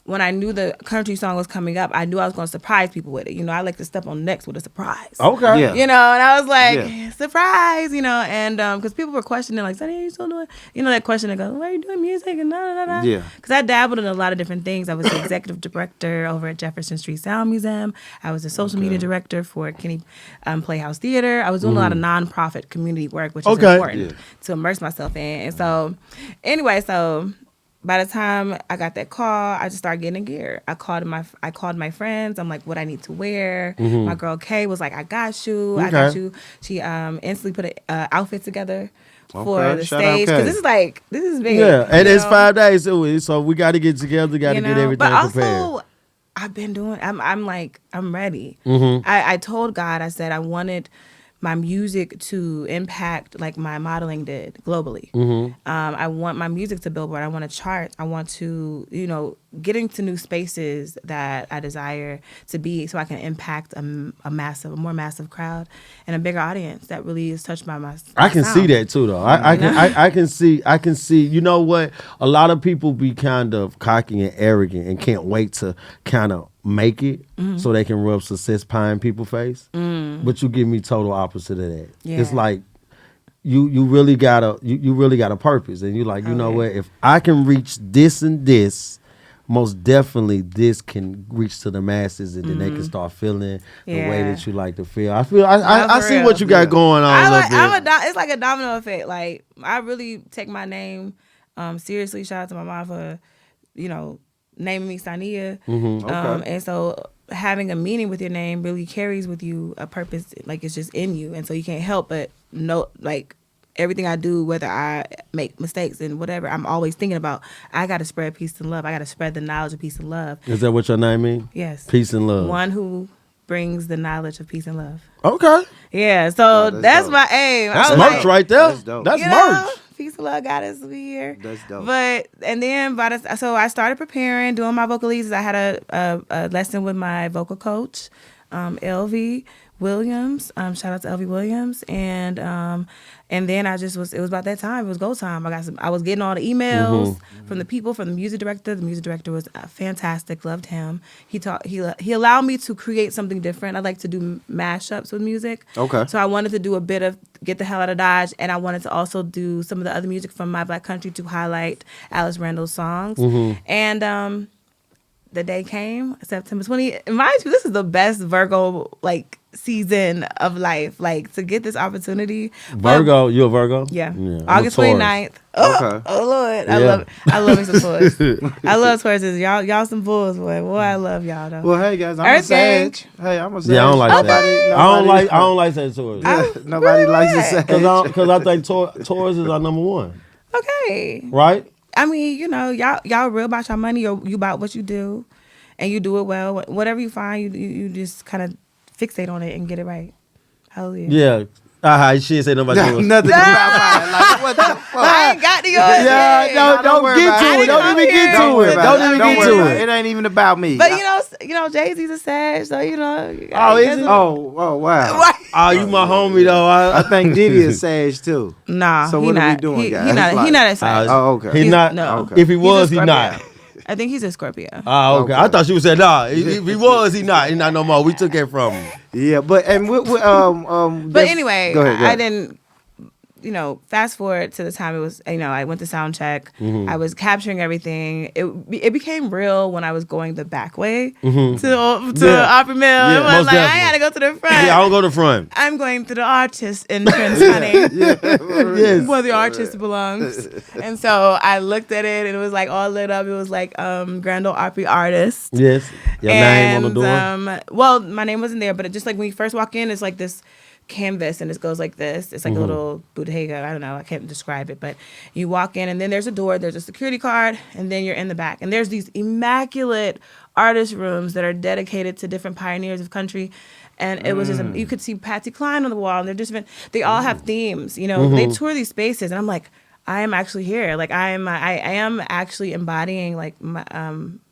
when I knew the country song was coming up, I knew I was going to surprise people with it. I like to step on next with a surprise. Okay. Yeah. And I was like, Yeah. surprise, and because people were questioning, like, Saaneah, you still doing, that question that goes, why are you doing music? And Yeah. Because I dabbled in a lot of different things. I was the executive director over at Jefferson Street Sound Museum. I was the social media director for Kenny Playhouse Theater. I was doing a lot of nonprofit community work, which is important to immerse myself in. And so, anyway, by the time I got that call, I just started getting in gear. I called my friends. I'm like, what I need to wear. My girl Kay was like, I got you. I got you. She instantly put an outfit together for the Shout out stage Kay. because this is big. Yeah, and it's 5 days, so we got to get together. Got to get everything but prepared. also, I've been doing. I'm ready. Mm-hmm. I told God, I said I wanted my music to impact like my modeling did globally. I want my music to billboard. I want to chart. I want to, get into new spaces that I desire to be, so I can impact a more massive crowd and a bigger audience that really is touched by my I can sound. see that too, though. I can see. You know what? A lot of people be kind of cocky and arrogant and can't wait to kind of make it so they can rub success pie in people's face. But you give me total opposite of that. Yeah. It's like you really got a purpose, and you like, you know what? If I can reach this and this, most definitely this can reach to the masses, and then they can start feeling the way that you like to feel. I see real. what you got going on. It's like a domino effect. Like, I really take my name seriously. Shout out to my mom for, naming me Saaneah. And so having a meaning with your name really carries with you a purpose. Like, it's just in you, and so you can't help but know, like, everything I do, whether I make mistakes and whatever, I'm always thinking about, I got to spread peace and love. I got to spread the knowledge of peace and love. Is that what your name means? Yes. Peace and love. One who brings the knowledge of peace and love. Okay. Yeah, so that's my aim. That's merch right there. That's dope. That's merch. Peace and love got us here. That's dope. And then so I started preparing, doing my vocalises. I had a lesson with my vocal coach, LV Williams. Shout out to LV Williams. And then it was about that time. It was go time. I was getting all the emails from the people, from the music director. The music director was fantastic. Loved him. He allowed me to create something different. I like to do mashups with music. Okay. So I wanted to do a bit of Get the Hell Outta Dodge, and I wanted to also do some of the other music from My Black Country to highlight Alice Randall's songs. And the day came, September 20th. Mind you, this is the best Virgo season of life. Like, to get this opportunity. Virgo, you a Virgo? Yeah. I'm August a Taurus. 29th. Okay. Oh Lord. Yeah. I love me some Taurus. I love Tauruses. Y'all some bulls, boy. Boy, I love y'all though. Well, hey guys, I'm Earth a Sag. Hey, I'm a Sag. Yeah, I don't like that. Nobody, I don't like that Taurus. Nobody likes a Sag. Because I think Taurus is our number one. Okay. Right? I mean, y'all real about your money, or you about what you do, and you do it well. Whatever you find, you just kind of fixate on it and get it right. Hallelujah. Yeah. She didn't say nobody doing Nothing about mine. Like, what the fuck? I ain't got to yours. Yeah, yet. don't worry get about to it. it. Don't even get to it. Don't even get to it. It ain't even about me. But Jay-Z's a Sag, so Oh, is he? Oh, wow. Oh, you my homie though. I think Diddy is Sag too. Nah, So he what not. are we doing, guys? He not a Sag. Oh, okay. He not. No. Okay. If he was, He's he a not. Scorpio. I think he's a Scorpio. Oh, okay. Okay. I thought you said nah. If he was, he not. He not no more. We took it from him. Yeah, but But anyway, go ahead. I didn't. Fast forward to the time it was. I went to sound check. I was capturing everything. It became real when I was going the back way to Opry Mill. Yeah, It was most like, I definitely. had to go to the front. Yeah, I don't go to the front. I'm going to the artist entrance, honey. Yes. Where the artist belongs. And so I looked at it, and it was like all lit up. It was like Grand Ole Opry artist. Yes. Your name on the door. Well, my name wasn't there, but it just like when you first walk in, it's like this canvas, and it goes like this. It's like a little bodega. I don't know. I can't describe it, but you walk in, and then there's a door. There's a security card, and then you're in the back. And there's these immaculate artist rooms that are dedicated to different pioneers of country. And it was just, you could see Patsy Cline on the wall, and they're different. They all have themes. They tour these spaces, and I'm like, I am actually here. Like, I am actually embodying like my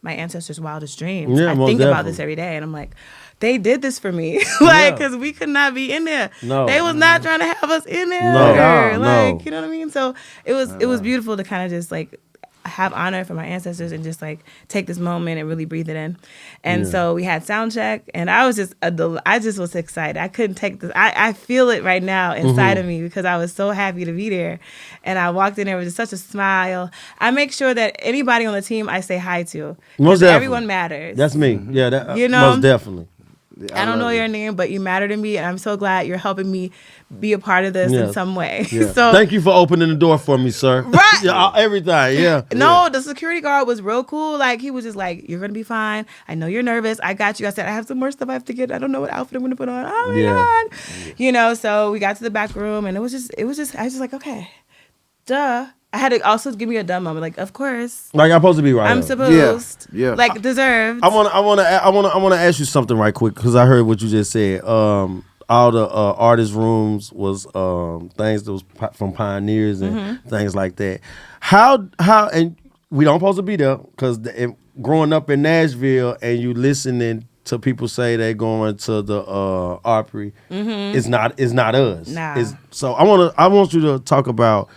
ancestors' wildest dreams. Yeah, I most think about definitely. this every day, and I'm like, they did this for me, because we could not be in there. No. They was not trying to have us in there. No. Like, you know what I mean? So it was beautiful to kind of just like have honor for my ancestors and just like take this moment and really breathe it in. And so we had sound check, and I was just I just was excited. I couldn't take this. I feel it right now inside of me, because I was so happy to be there. And I walked in there with just such a smile. I make sure that anybody on the team I say hi to, Most because definitely. everyone matters. That's me. Yeah, most definitely. I don't know your name, but you matter to me, and I'm so glad you're helping me be a part of this in some way. Yeah. So thank you for opening the door for me, sir. Right. Yeah, everything. Yeah. No, the security guard was real cool. Like, he was just like, "You're gonna be fine. I know you're nervous. I got you." I said, "I have some more stuff I have to get. I don't know what outfit I'm gonna put on." Oh my God. So we got to the back room, and I was just like, okay, duh. I had to also give me a dumb moment. Like, of course, Like I'm supposed to be right. I'm up. supposed. Yeah. Like, deserved. I want to ask you something right quick, because I heard what you just said. all the artist rooms was things that was from pioneers and things like that. How and we don't supposed to be there because growing up in Nashville and you listening to people say they're going to the Opry, it's not us. Nah. So I want you to talk about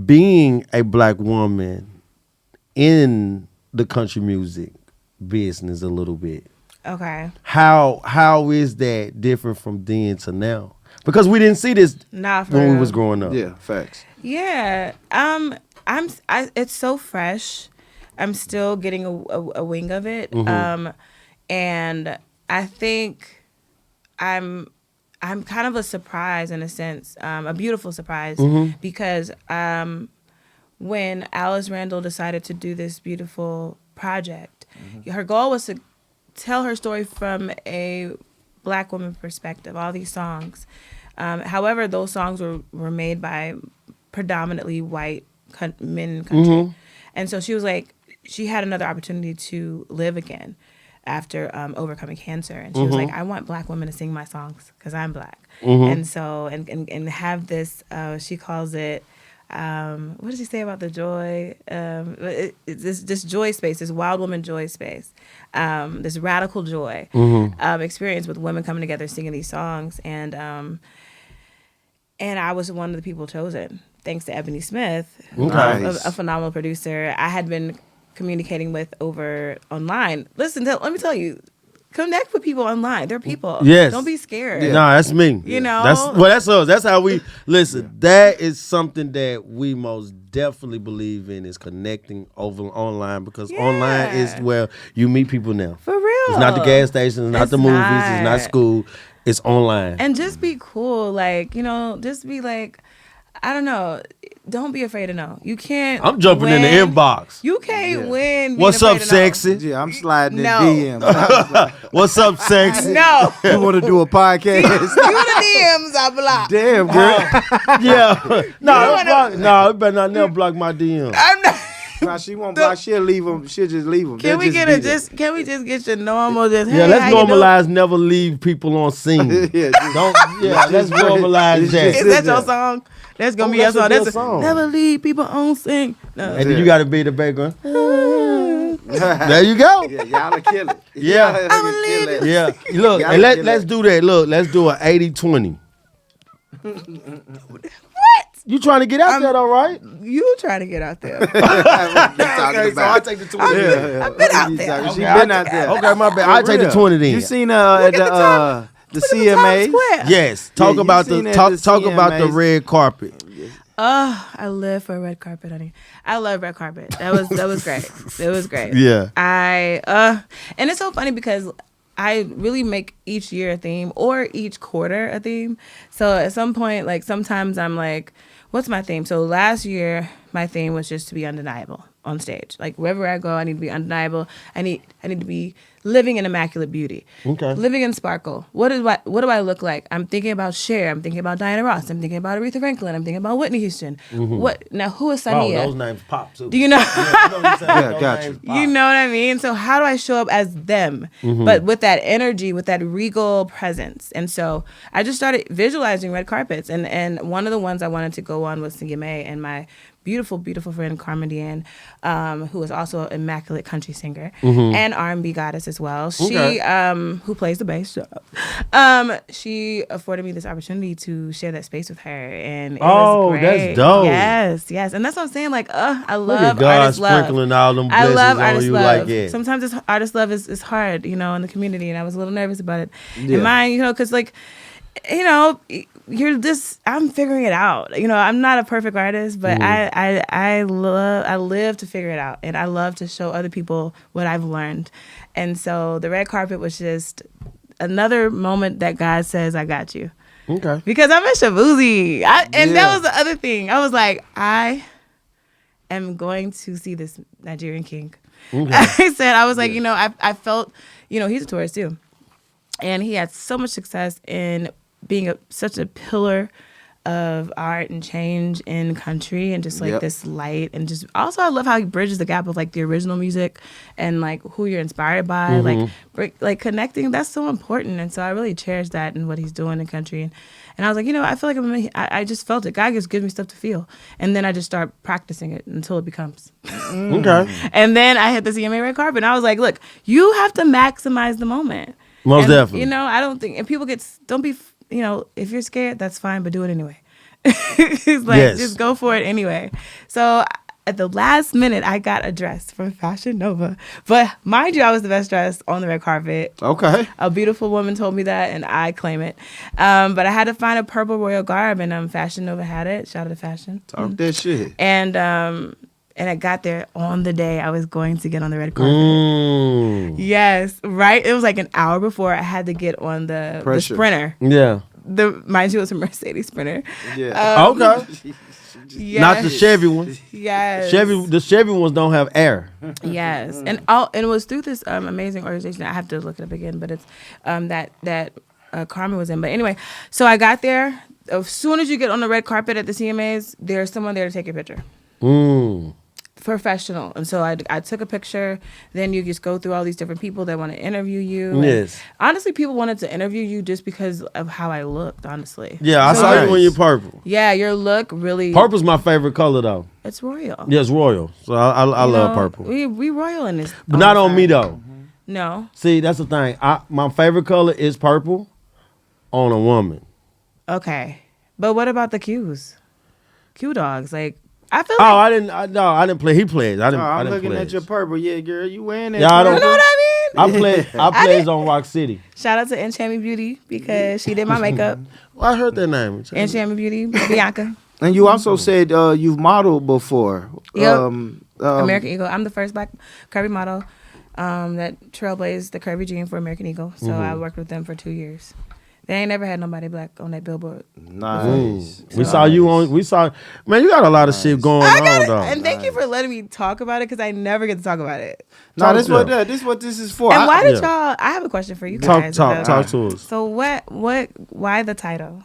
being a black woman in the country music business a little bit. Okay. How is that different from then to now? Because we didn't see this Nah, for when real. we was growing up. Yeah, facts. Yeah. It's so fresh. I'm still getting a wing of it. And I think I'm kind of a surprise in a sense, a beautiful surprise, because when Alice Randall decided to do this beautiful project, her goal was to tell her story from a black woman perspective, all these songs. However, those songs were made by predominantly white men in country. And so she was like, she had another opportunity to live again after overcoming cancer. And she was like, I want black women to sing my songs because I'm black. And so, and have this, she calls it, what does she say about the joy? This joy space, this wild woman joy space, this radical joy experience with women coming together singing these songs. And I was one of the people chosen, thanks to Ebony Smith, Nice. a phenomenal producer I had been communicating with over online. Listen, let me tell you, connect with people online. They're people. Yes. Don't be scared. No, that's me. You know? That's us. That's how we listen. That is something that we most definitely believe in, is connecting over online, because online is where you meet people now. For real. It's not the gas station, it's not the movies, not. it's not school. It's online. And just be cool. Like, just be like, I don't know. Don't be afraid to know. You can't. I'm jumping in the inbox. You can't win. being What's up, afraid to know. sexy? Yeah, I'm sliding in No. DMs. What's up, sexy? No. You want to do a podcast? You the DMs are blocked. Damn, girl. Yeah. No, you better not never block my DM. I'm not. Nah, she won't block. She'll leave them. She'll just leave them. Can we just get your normal just? Hey, Yeah, let's how you doing? normalize never leave people on scene. Yeah, Let's normalize that. Is that your song? That's gonna be your that's song. a good That's song. Never leave people on sing. No. And then you gotta be the background. There you go. Yeah, y'all kill it. Yeah. I'ma leave it. Yeah. Look, Y'all and kill let's it. do that. Look, let's do an 80-20. What? You trying to get out there, though, right? You trying to get out there? Okay, So I take the 20 then. I've been out there. She been out there. Okay, my bad. I take the 20 then. You seen at the CMA? Square. Yes. Talk you about seen the at talk the talk about the CMAs. red carpet. I live for a red carpet, honey. I love red carpet. That was great. It was great. Yeah. And it's so funny because I really make each year a theme or each quarter a theme. So at some point, like sometimes I'm like, what's my theme? So last year my theme was just to be undeniable on stage. Like wherever I go, I need to be undeniable. I need to be living in immaculate beauty. Okay. Living in sparkle. What do I look like? I'm thinking about Cher. I'm thinking about Diana Ross. I'm thinking about Aretha Franklin. I'm thinking about Whitney Houston. Who is Oh, Saaneah? those names pop too. Do you know? Yeah, got you. You know what I mean? So how do I show up as them, but with that energy, with that regal presence? And so I just started visualizing red carpets. And one of the ones I wanted to go on was CMA, and my beautiful, beautiful friend Carmen Deanne, who is also an immaculate country singer and R&B goddess as well. She, who plays the bass, she afforded me this opportunity to share that space with her, and it was great. That's dope. Yes, and that's what I'm saying. Like, I Look at love God artist love. sprinkling all them I blessings love on artist you love. like that. Sometimes artist love is hard, in the community, and I was a little nervous about it. Yeah. And mine, because like, I'm figuring it out. I'm not a perfect artist, but I live to figure it out, and I love to show other people what I've learned. And so the red carpet was just another moment that God says, I got you. Okay. Because I'm a Shabuzi. That was the other thing. I was like, I am going to see this Nigerian king. Okay. I was like, I felt, he's a tourist too. And he had so much success in being such a pillar of art and change in country, and just like Yep. this light, and just also I love how he bridges the gap of like the original music and like who you're inspired by, like connecting. That's so important, and so I really cherish that and what he's doing in country. And I was like, I feel like I just felt it. God just gives me stuff to feel, and then I just start practicing it until it becomes. Okay. And then I hit the CMA red carpet, and I was like, look, you have to maximize the moment. Most And, definitely. I don't think, and people don't be, if you're scared, that's fine, but do it anyway. It's like, Yes. just go for it anyway. So at the last minute, I got a dress from Fashion Nova. But mind you, I was the best dressed on the red carpet. Okay. A beautiful woman told me that, and I claim it. But I had to find a purple royal garb, and Fashion Nova had it. Shout out to Fashion. Talk that shit. And I got there on the day I was going to get on the red carpet. Yes, right. It was like an hour before I had to get on the Sprinter. Yeah. Mind you, it was a Mercedes Sprinter. Yeah. Okay. Yes. Not the Chevy one. Yes. The Chevy ones don't have air. Yes, and it was through this amazing organization. I have to look it up again, but it's that Carmen was in. But anyway, so I got there. As soon as you get on the red carpet at the CMAs, there's someone there to take your picture. Professional. And so I took a picture. Then you just go through all these different people that want to interview you. Yes. And honestly, people wanted to interview you just because of how I looked, honestly. Yeah, I saw you when you're purple. Yeah, your look really... Purple's my favorite color, though. It's royal. Yeah, it's royal. So I love purple. We royal in this. But not on me, though. No. See, that's the thing. My favorite color is purple on a woman. Okay. But what about the Qs? Q dogs, like... I feel Oh, like... I didn't play. He plays. I didn't. I'm I didn't looking pledge. at your purple. Yeah, girl, you wearing that? Yeah, I don't. You know what I mean? I plays on Rock City. Shout out to Enchantment Beauty because she did my makeup. Well, I heard that name. Enchantment Beauty, Bianca. And you also said you've modeled before. Yep. American Eagle. I'm the first black curvy model that trailblazed the curvy gene for American Eagle. So I worked with them for 2 years. They ain't never had nobody black on that billboard. Nice. We saw you on. Man, you got a lot of shit going on, though. And thank you for letting me talk about it because I never get to talk about it. No, this what this is for. And why did y'all? I have a question for you guys. Talk to us. So why the title?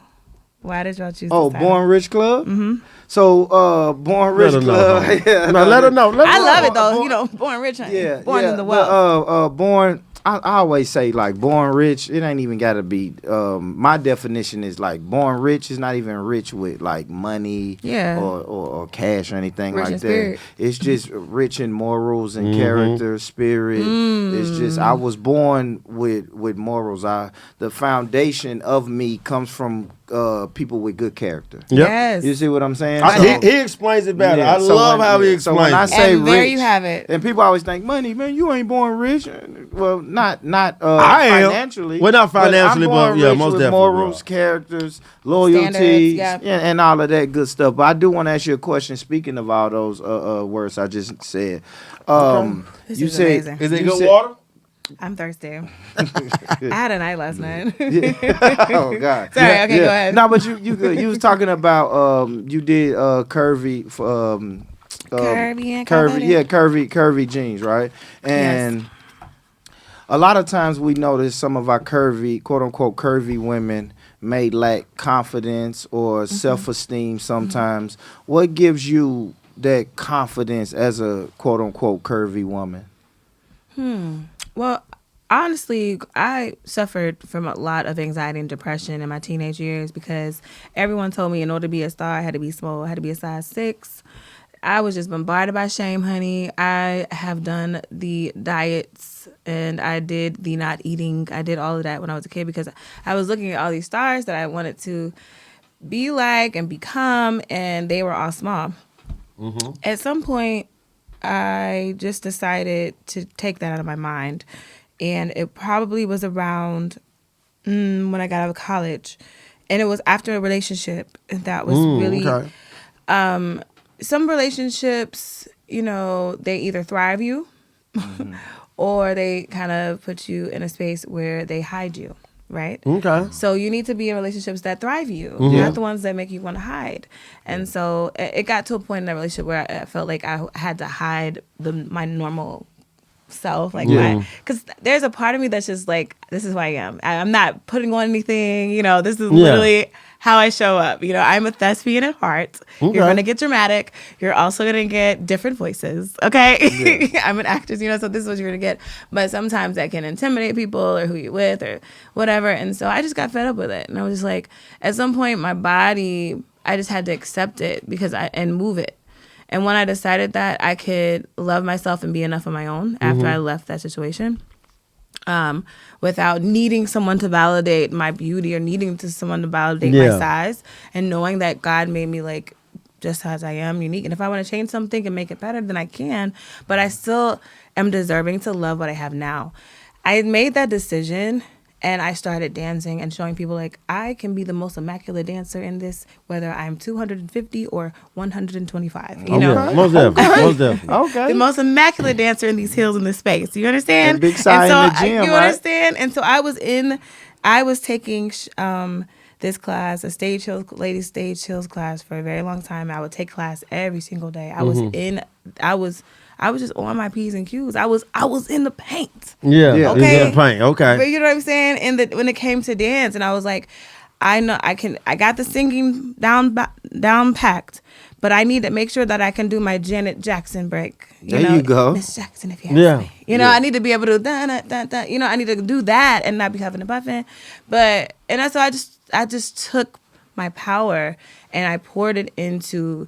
Why did y'all choose? Oh, this title? Born Rich Club. Mm-hmm. So, Born Rich Club. Let her know. I love it though. Born rich. Honey. Yeah, born in the wealth. Born. I always say like born rich. It ain't even gotta be. My definition is like born rich is not even rich with like money, or cash or anything Rich like in that. spirit. It's just rich in morals and character, spirit. It's just I was born with morals. The foundation of me comes from people with good character. Yep. Yes. You see what I'm saying? He explains it better. Yeah, I love how he explains so when I it. say And there rich, you have it. And people always think money, man. You ain't born rich. Well, not I am. financially. Well, not financially, I'm born but yeah, rich most with definitely. morals, characters, loyalty, Standards, and all of that good stuff. But I do want to ask you a question. Speaking of all those words I just said, This you is said, amazing. Is it you good said- water? I'm thirsty. I had a night last night. Oh God. Sorry. Okay, go ahead. No, but you was talking about you did curvy Curvy and curvy jeans, right? And a lot of times we notice some of our curvy, quote unquote, curvy women may lack confidence or self-esteem sometimes. What gives you that confidence as a quote unquote curvy woman? Well, honestly, I suffered from a lot of anxiety and depression in my teenage years because everyone told me in order to be a star, I had to be small. I had to be a size 6. I was just bombarded by shame, honey. I have done the diets and I did the not eating. I did all of that when I was a kid because I was looking at all these stars that I wanted to be like and become, and they were all small. At some point, I just decided to take that out of my mind. And it probably was around when I got out of college. And it was after a relationship that was really... Okay. Some relationships, they either thrive you or they kind of put you in a space where they hide you, right? Okay. So you need to be in relationships that thrive you, not the ones that make you want to hide. And so it got to a point in that relationship where I felt like I had to hide my normal self, like because there's a part of me that's just like, this is who I am. I'm not putting on anything, this is literally how I show up. I'm a thespian at heart. You're gonna get dramatic. You're also gonna get different voices. Okay, I'm an actress, so this is what you're gonna get. But sometimes that can intimidate people or who you're with or whatever. And so I just got fed up with it, and I was just like, at some point, my body, I just had to accept it and move it. And when I decided that I could love myself and be enough on my own after I left that situation, without needing someone to validate my beauty or needing someone to validate my size, and knowing that God made me like just as I am, unique. And if I want to change something and make it better, then I can. But I still am deserving to love what I have now. I made that decision. And I started dancing and showing people like I can be the most immaculate dancer in this, whether I'm 250 or 125. You know, most definitely. Okay. The most immaculate dancer in these heels in this space. You understand? And big sign in the gym, you right? understand? And so I was taking this class, ladies stage heels class, for a very long time. I would take class every single day. I was just on my P's and Q's. I was in the paint. Yeah. Okay. In the paint. Okay. But you know what I'm saying? And when it came to dance, and I was like, I know I got the singing down packed, but I need to make sure that I can do my Janet Jackson break. You go. Miss Jackson, if you ask me. I need to be able to I need to do that and not be huffing and puffing. So I just took my power and I poured it into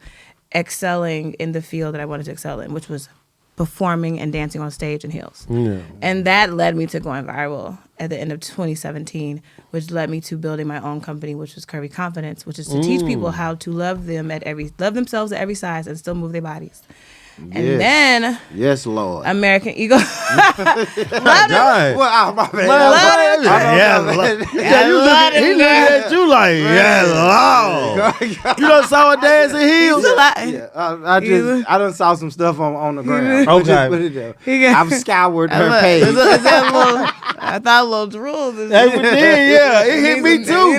excelling in the field that I wanted to excel in, which was performing and dancing on stage in heels. Yeah. And that led me to going viral at the end of 2017, which led me to building my own company, which was Curvy Confidence, which is to teach people how to love themselves at every size and still move their bodies. And then, yes, Lord, American Eagle. Well, my bad. He looked at you like, yes, Lord. You done saw her dance in heels? I done saw some stuff on the ground. Okay. I've scoured her page. I thought a little drool. Hey, we did, yeah. It hit me too.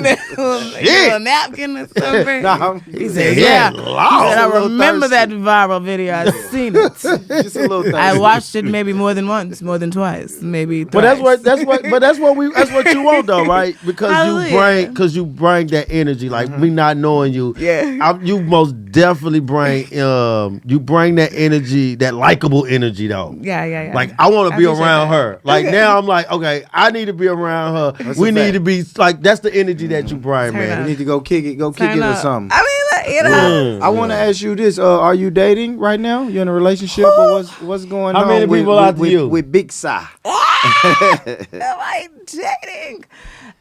A napkin or something. He said, yeah. He said, I remember that viral video. I've seen it. Just a little thirsty. I watched it maybe more than once, more than twice, maybe thrice. But that's what you want though, right? Because you bring that energy, like me not knowing you. Yeah. You most definitely bring that energy, that likable energy though. Yeah. Like I want to be around that. her. Like now I'm like, okay, I need to be around her. We need to be like, that's the energy that you bring, man. We need to go kick it or something. I mean, I want to ask you this: are you dating right now? You in a relationship, or what's going on? How many people out to you with Big Sa? Am I dating?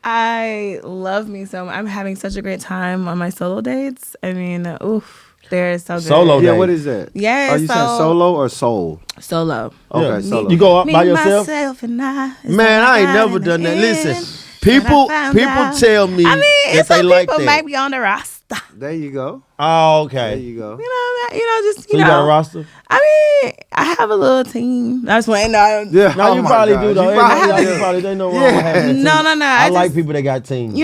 I love me so much. I'm having such a great time on my solo dates. I mean, they're so good. Solo Yeah, what is that? Yeah, are you saying solo or soul? Solo. Okay, solo. You go up by yourself? Myself and I. Man, I ain't never done that. Listen, people tell me that they like that. People might be on the roster. There you go. Oh, okay. There you go. You you got a roster? I mean, I have a little team. I just went. No, you probably do though. You probably they know wrong with having a team. No. I like people that got teams.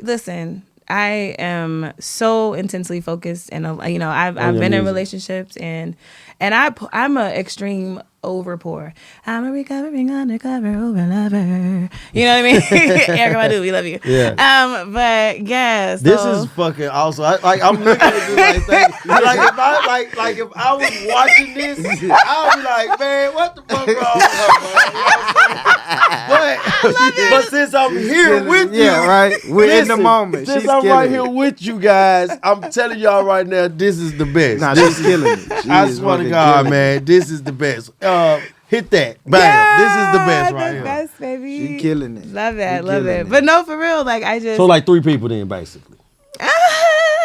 Listen. I am so intensely focused, and I've been in relationships, and I'm an extreme overpour. I'm a recovering undercover overlover. You know what I mean? Erica Badu, we love you. Yeah. But yeah. So. This is fucking awesome. I'm looking at you like that. Like if I was watching this, I'll be like, man, what the fuck wrong with her, man? But since I'm here with you, right. We're in the moment. Since I'm right here with you guys, I'm telling y'all right now, this is the best. Nah, she's killing it. I swear to God, man, this is the best. Hit that. Bam. Yeah, this is the best right here. Best, baby. She killing it. Love it. But no, for real, like I just. So like 3 people then, basically.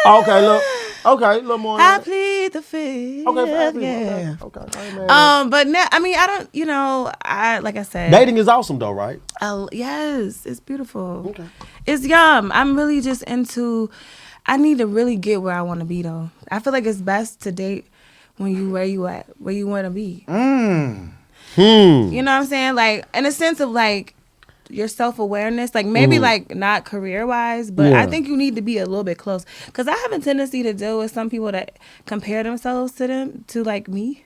Okay, look. Okay, a little more. I plead the fifth. Okay, yeah. Okay. But now, I mean, I don't. Like I said, dating is awesome though, right? Yes, it's beautiful. Okay. It's yum. I'm really just into. I need to really get where I want to be though. I feel like it's best to date when you where you want to be. You know what I'm saying? Like in a sense of like your self-awareness, like maybe like not career-wise, but I think you need to be a little bit close. Because I have a tendency to deal with some people that compare themselves to like me.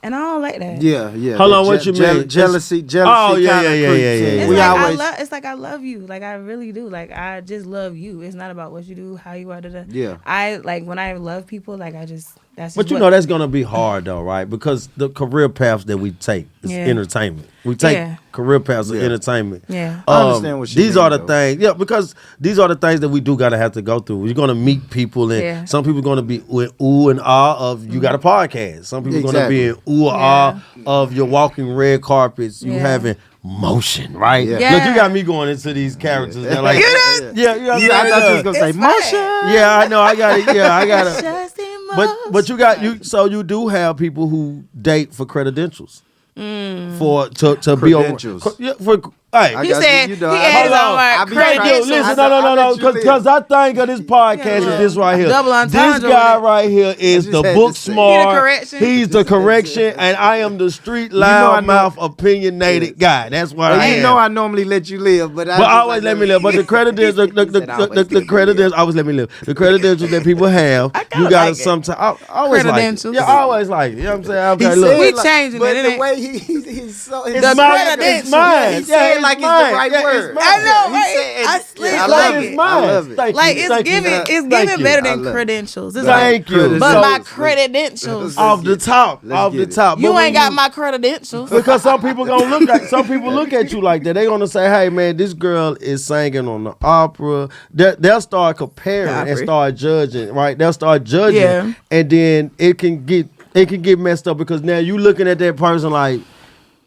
And I don't like that. Yeah. Hold on, what you mean? Jealousy. Oh, yeah. It's We like always. I love you. Like I really do. Like I just love you. It's not about what you do, how you are. Yeah. I like when I love people. Like I just that's. But just you know that's gonna be hard though, right? Because the career paths that we take is entertainment. We take career paths of entertainment. Yeah. I understand what you these mean, are the though. things. Yeah, because these are the things that we do gotta have to go through. You're gonna meet people, and some people are gonna be in ooh and ah of you got a podcast. Some people are gonna be in ooh and ah of your walking red carpets. You having motion, right? Yeah. Yeah. Look, you got me going into these characters. They're like, yeah, I thought you was gonna say motion. yeah, I know. I got it. Yeah, I got it. Just But you got you. So you do have people who date for credentials. To be on. Credentials. Yeah, for hey. You said he had his own word. Credentials. Listen, no. Because I think of this podcast is this right here. Double entendre This guy with it. right here is the had book to say. smart. He the correction. He's the correction, and I am the street loud mouth opinionated guy. That's what I am. You know I normally let you live, but Always let me live. But the credentials, the credentials, always let me live. The credentials that people have, you gotta like it. sometimes always like it. Credentials. Yeah, always like it. You know what I'm saying? He Okay, said look. We like- changing but it, the ain't way he's so It's The mine. credentials. It's mine. He said like it's the right Yeah, word. it's mine. I know, He right? said- I slid I like love it. It's mine. I love it. Thank Like you. it's Thank you. giving, it's Thank giving you. better I than love it. credentials. It's Thank like, you. but So- my credentials. Off the top. Let's Off get the it. top. You But when ain't got my credentials. Because some people look at you like that. They gonna say, "Hey, man, this girl is singing on the opera." They'll start comparing and Opry. start judging, right? They'll start judging, Yeah. and then it can get messed up because now you looking at that person like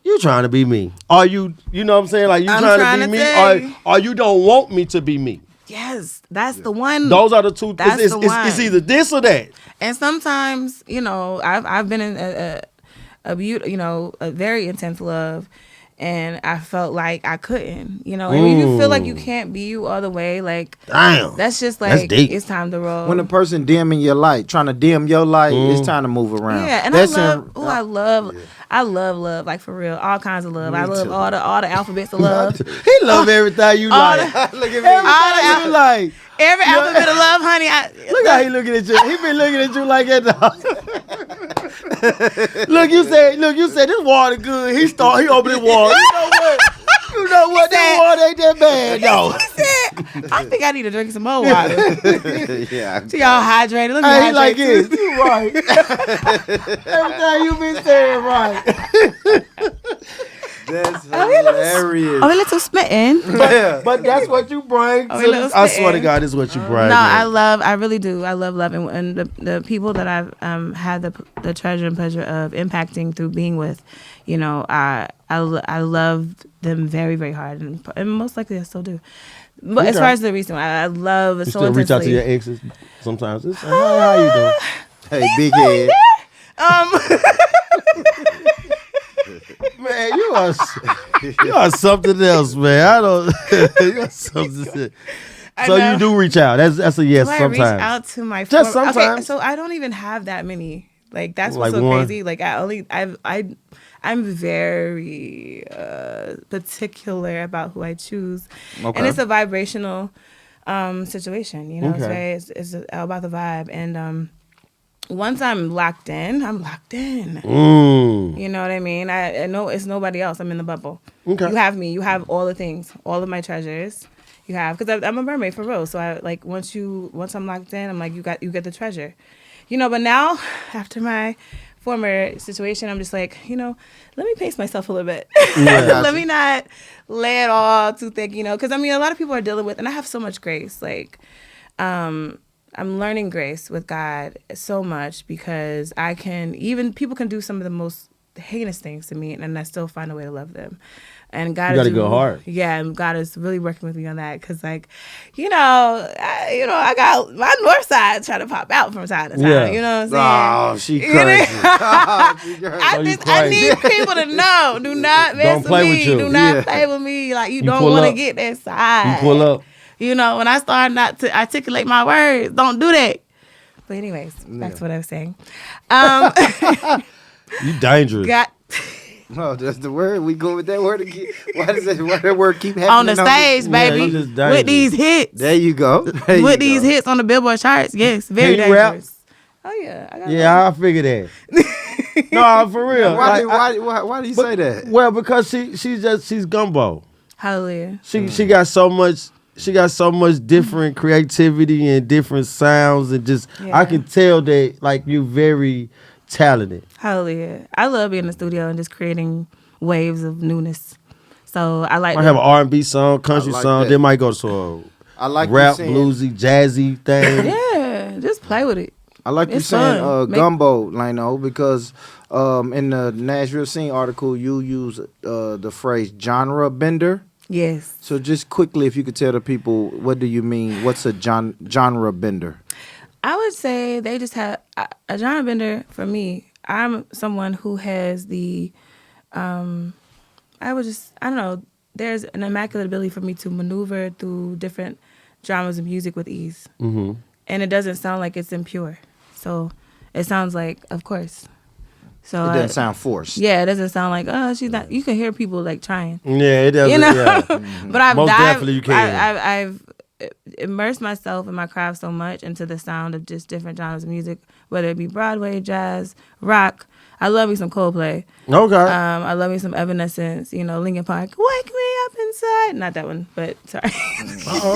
you trying to be me. Are you? You know what I'm saying? Like you I'm trying trying to to be tell me, you. or you don't want me to be me. Yes, that's the one. Those are the two. That's It's the one. either this or that. And sometimes, I've been in a very intense love, and I felt like I couldn't, And when you feel like you can't be you all the way, like Damn. that's just That's like deep. it's time to roll. When a person dimming your light, trying to dim your light, it's time to move around. Yeah, and That's I love like for real, all kinds of love. Me I love too. all the alphabets of love. He love everything you All like. Look at Everything you like. Every alphabet of love, honey. Look how he looking at you. He been looking at you like that. Look, you said this water good. He opened the water. You know what? This water ain't that bad, though. He said, I think I need to drink some more water. Yeah. See y'all hydrated. Let me Hey, he hydrate like too. this. You right. Everything you been saying right. That's hilarious. I'm a little smitten. But that's what you bring. Oh, he looks I swear to spitting. God, this is what you bring. No, man. I really do. I love loving, and the people that I've had the treasure and pleasure of impacting through being with, I love them very, very hard, and most likely I still do. But as far as the reason why I love it You so still reach out to intensely. your exes sometimes. It's, hey, how you doing? Hey, big head. Man, you are something else, man. I don't. You are something. I So know. you do reach out. That's a yes Do I sometimes. reach out to my Just former- Okay, sometimes. so I don't even have that many. Like that's Like what's so one? crazy. Like I'm very particular about who I choose, Okay. and it's a vibrational situation. Okay. It's all about the vibe, and once I'm locked in, I'm locked in. Mm. You know what I mean? I know it's nobody else. I'm in the bubble. Okay. You have me. You have all the things, all of my treasures. You have, because I'm a mermaid for real. So I like once I'm locked in, I'm like you get the treasure, But now after my former situation, I'm just like let me pace myself a little bit. Yeah. Let me not lay it all too thick, because a lot of people are dealing with, and I have so much grace. Like, I'm learning grace with God so much because people can do some of the most heinous things to me, and I still find a way to love them. And God, You gotta go hard. Yeah, and God is really working with me on that because, like, I got my north side trying to pop out from time to time. Yeah. You know what I'm saying? Oh, she crazy. Oh, she crazy. I crazy. need people to know. Do not mess with play me. with you. Do not Yeah. play with me. Like you don't pull want to up. get that side. You pull up. When I start not to articulate my words, don't do that. But anyways, back to what I was saying. You dangerous. Got Oh, that's the word. We go with that word again. Why that word keep happening? on the stage, Yeah, baby, you just dangerous. with these hits. There you go. There you With these go. hits on the Billboard charts, yes, very Can you rap? dangerous. Oh yeah, I got Yeah, I figured that. No, for real. Why Like, why do you say that? well, because she's gumbo. Hallelujah. She got so much. She got so much different creativity and different sounds, and just Yeah. I can tell that like you're very talented. Hallelujah. I love being in the studio and just creating waves of newness. So I like Might have an R&B song, country like song. that. Then might go to I a like rap, you saying, bluesy, jazzy thing. Yeah, just play with it. I like you It's saying fun. gumbo, Lino, because in the Nashville Scene article you use the phrase genre bender. Yes. So just quickly, if you could tell the people, what do you mean? What's a genre bender? I would say they just have a genre bender. For me, I'm someone who has the, I don't know, there's an immaculate ability for me to maneuver through different genres of music with ease. Mm-hmm. And it doesn't sound like it's impure. So it sounds like, of course. So It doesn't sound forced. Yeah, it doesn't sound like, oh, she's not. You can hear people like trying. Yeah, it does. You know? Yeah. But I've Most dived, definitely you can. I've immersed myself in my craft so much into the sound of just different genres of music, whether it be Broadway, jazz, rock. I love me some Coldplay. Okay. I love me some Evanescence. Linkin Park. Wake me up inside. Not that one, but sorry.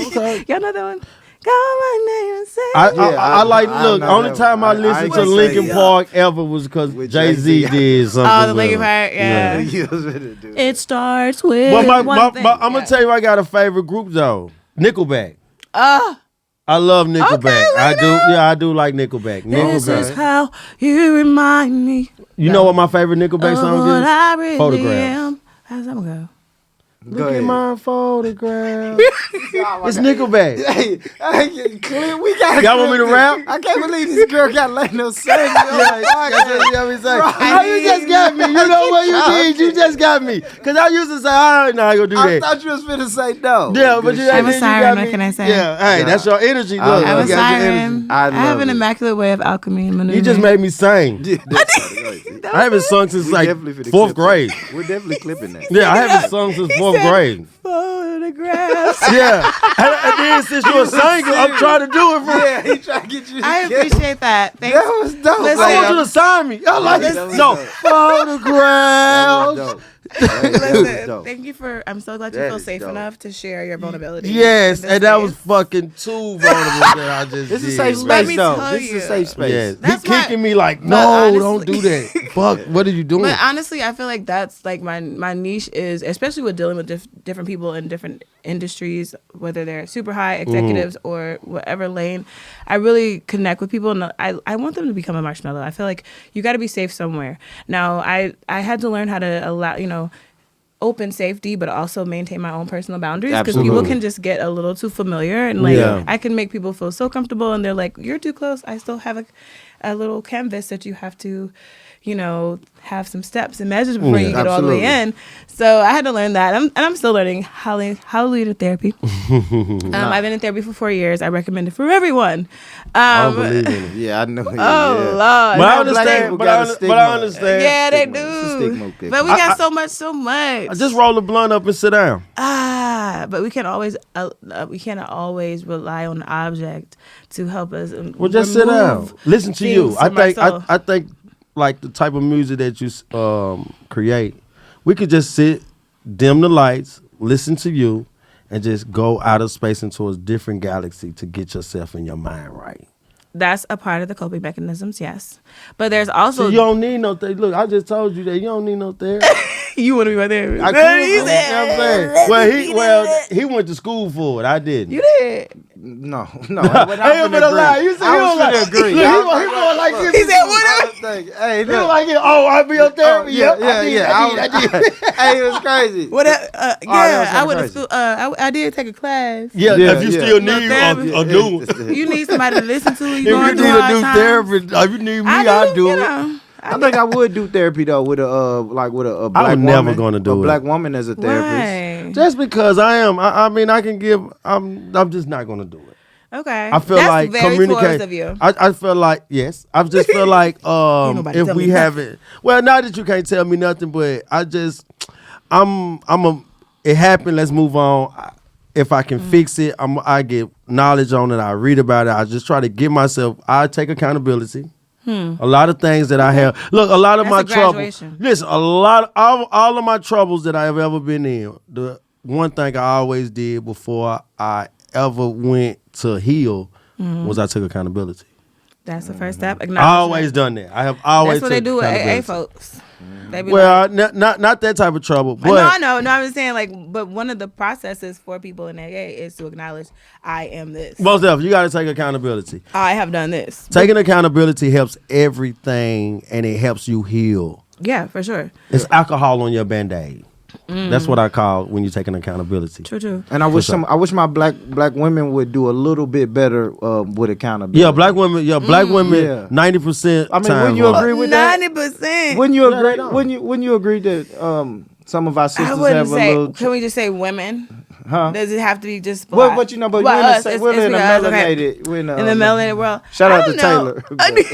Okay. Y'all know that one? Call my name and say. I like. I Look, know only that time one. I I listened ain't to gonna Linkin say, Park ever was because With Jay-Z Jay-Z. did something. Oh, the with Linkin him. Park, yeah. You was gonna do It starts with But one thing. I'm gonna tell you, I got a favorite group though. Nickelback. Ah. I love Nickelback. Okay, I do. Yeah, I do like Nickelback. This is Nickelback. how you remind me. You know what my favorite Nickelback of song what is? I really Photographs. am. How's that one go? Go Look ahead. at my photograph. It's Nickelback. Hey, Clint, we got. Y'all want me to rap? I can't believe this girl got Leno sing. How you just got me? You know what you did? You just got me. Because I used to say, all right, now I go do I that. thought you was finna say no. Yeah, but you I'm a you siren, got what me. can I say? Yeah, hey, that's your energy. Look, I'm I'm you a got your siren. energy. I I have love an it. immaculate way of alchemy and maneuvering. You just made me sing. Yeah, that's I haven't sung since We like definitely finna fourth clip grade. that. We're definitely clipping that. Yeah, I haven't sung since fourth grade. photographs. Yeah, and then since you're a singer, I'm trying to do it for you. Yeah, he trying to get you. I appreciate that. Thanks. That was dope. Listen, I want you to sign me. I like it. that was No dope. photographs. That was dope. That was Listen, dope. thank you for. I'm so glad you That feel is safe dope. enough to share your vulnerability. Yes, in this and that was space. fucking too vulnerable that I just This did. is safe Let space me though. tell This is a you. safe space. Yes, That's he why- kicking me like, but no, honestly- don't do that. Fuck, what are you doing? But honestly, I feel like that's like my niche is, especially with dealing with different people in different industries, whether they're super high executives or whatever lane. I really connect with people, and I want them to become a marshmallow. I feel like you got to be safe somewhere. Now, I had to learn how to allow, open safety, but also maintain my own personal boundaries, because people Absolutely. can just get a little too familiar, and like Yeah. I can make people feel so comfortable, and they're like, "You're too close." I still have a little canvas that you have to, have some steps and measures before you get all the way Absolutely. in. So I had to learn that, and I'm still learning hallelujah to therapy. I've been in therapy for 4 years. I recommend it for everyone. I don't believe in it. Yeah, I know. Oh yeah. Lord. But I Black understand. people But got a I stigma. understand. Yeah, they Stigma. It's a stigma, do. okay. But we got so much. Just roll the blunt up and sit down. But we can't always rely on the object to help us. Well, just sit down. Listen to you. things from ourselves. I think like the type of music that you create, we could just sit, dim the lights, listen to you, and just go out of space into a different galaxy to get yourself in your mind right. That's a part of the coping mechanisms, yes. But there's also So you don't need no therapy. Look, I just told you that you don't need no therapy. you want to be my therapist. I could, you know what I'm saying? He went to school for it. I didn't. You did. No. I ain't gonna lie. You said he I was was like, finna agree. Look, he going like this. He said, "Whatever." Hey, He was look. like, oh, I be on therapy. yeah. I did. Hey, it was crazy. What? that Yeah, was I would have. crazy. I did take a class. Yeah, Yeah, if you yeah. still No need therapy. a new one. You need somebody to listen to. If You you going need through a hard new times. therapist, if you need me, I'll do it. I think I would do therapy though with a black I'm woman. never gonna do a it. black woman as a therapist. Why? Just because I mean, I can give. I'm just not gonna do it. Okay. I feel That's like very communicate. tourist of you. I feel like yes. I just feel like nobody if tell we me have it. Well, not that you can't tell me nothing, but it happened. Let's move on. If I can fix it, I get knowledge on it. I read about it. I just try to give myself. I take accountability. A lot of things that I have. Look, a lot of That's my a trouble. graduation. Listen, all of my troubles that I have ever been in. The one thing I always did before I ever went to heal was I took accountability. That's the first step. I always done that. I have always. That's what they do with AA accountability. folks. They be like, not that type of trouble. But no, I know. No, I'm just saying, like, but one of the processes for people in AA is to acknowledge, I am this. most definitely, you got to take accountability. I have done this. Taking accountability helps everything, and it helps you heal. Yeah, for sure. It's alcohol on your Band-Aid. That's what I call when you're taking accountability. True. And I wish I wish my black women would do a little bit better with accountability. Yeah, black women. Yeah, black women. 90%. I mean, wouldn't you agree with that? 90%. Wouldn't you Yeah, agree? they don't. Wouldn't you agree that some of our I sisters wouldn't have a say. little? Can we just say women? Huh? Does it have to be just Well, black? but but Well, we're in a because, okay, melanated. We're in a, in the melanated world. Shout I out to don't know. Taylor.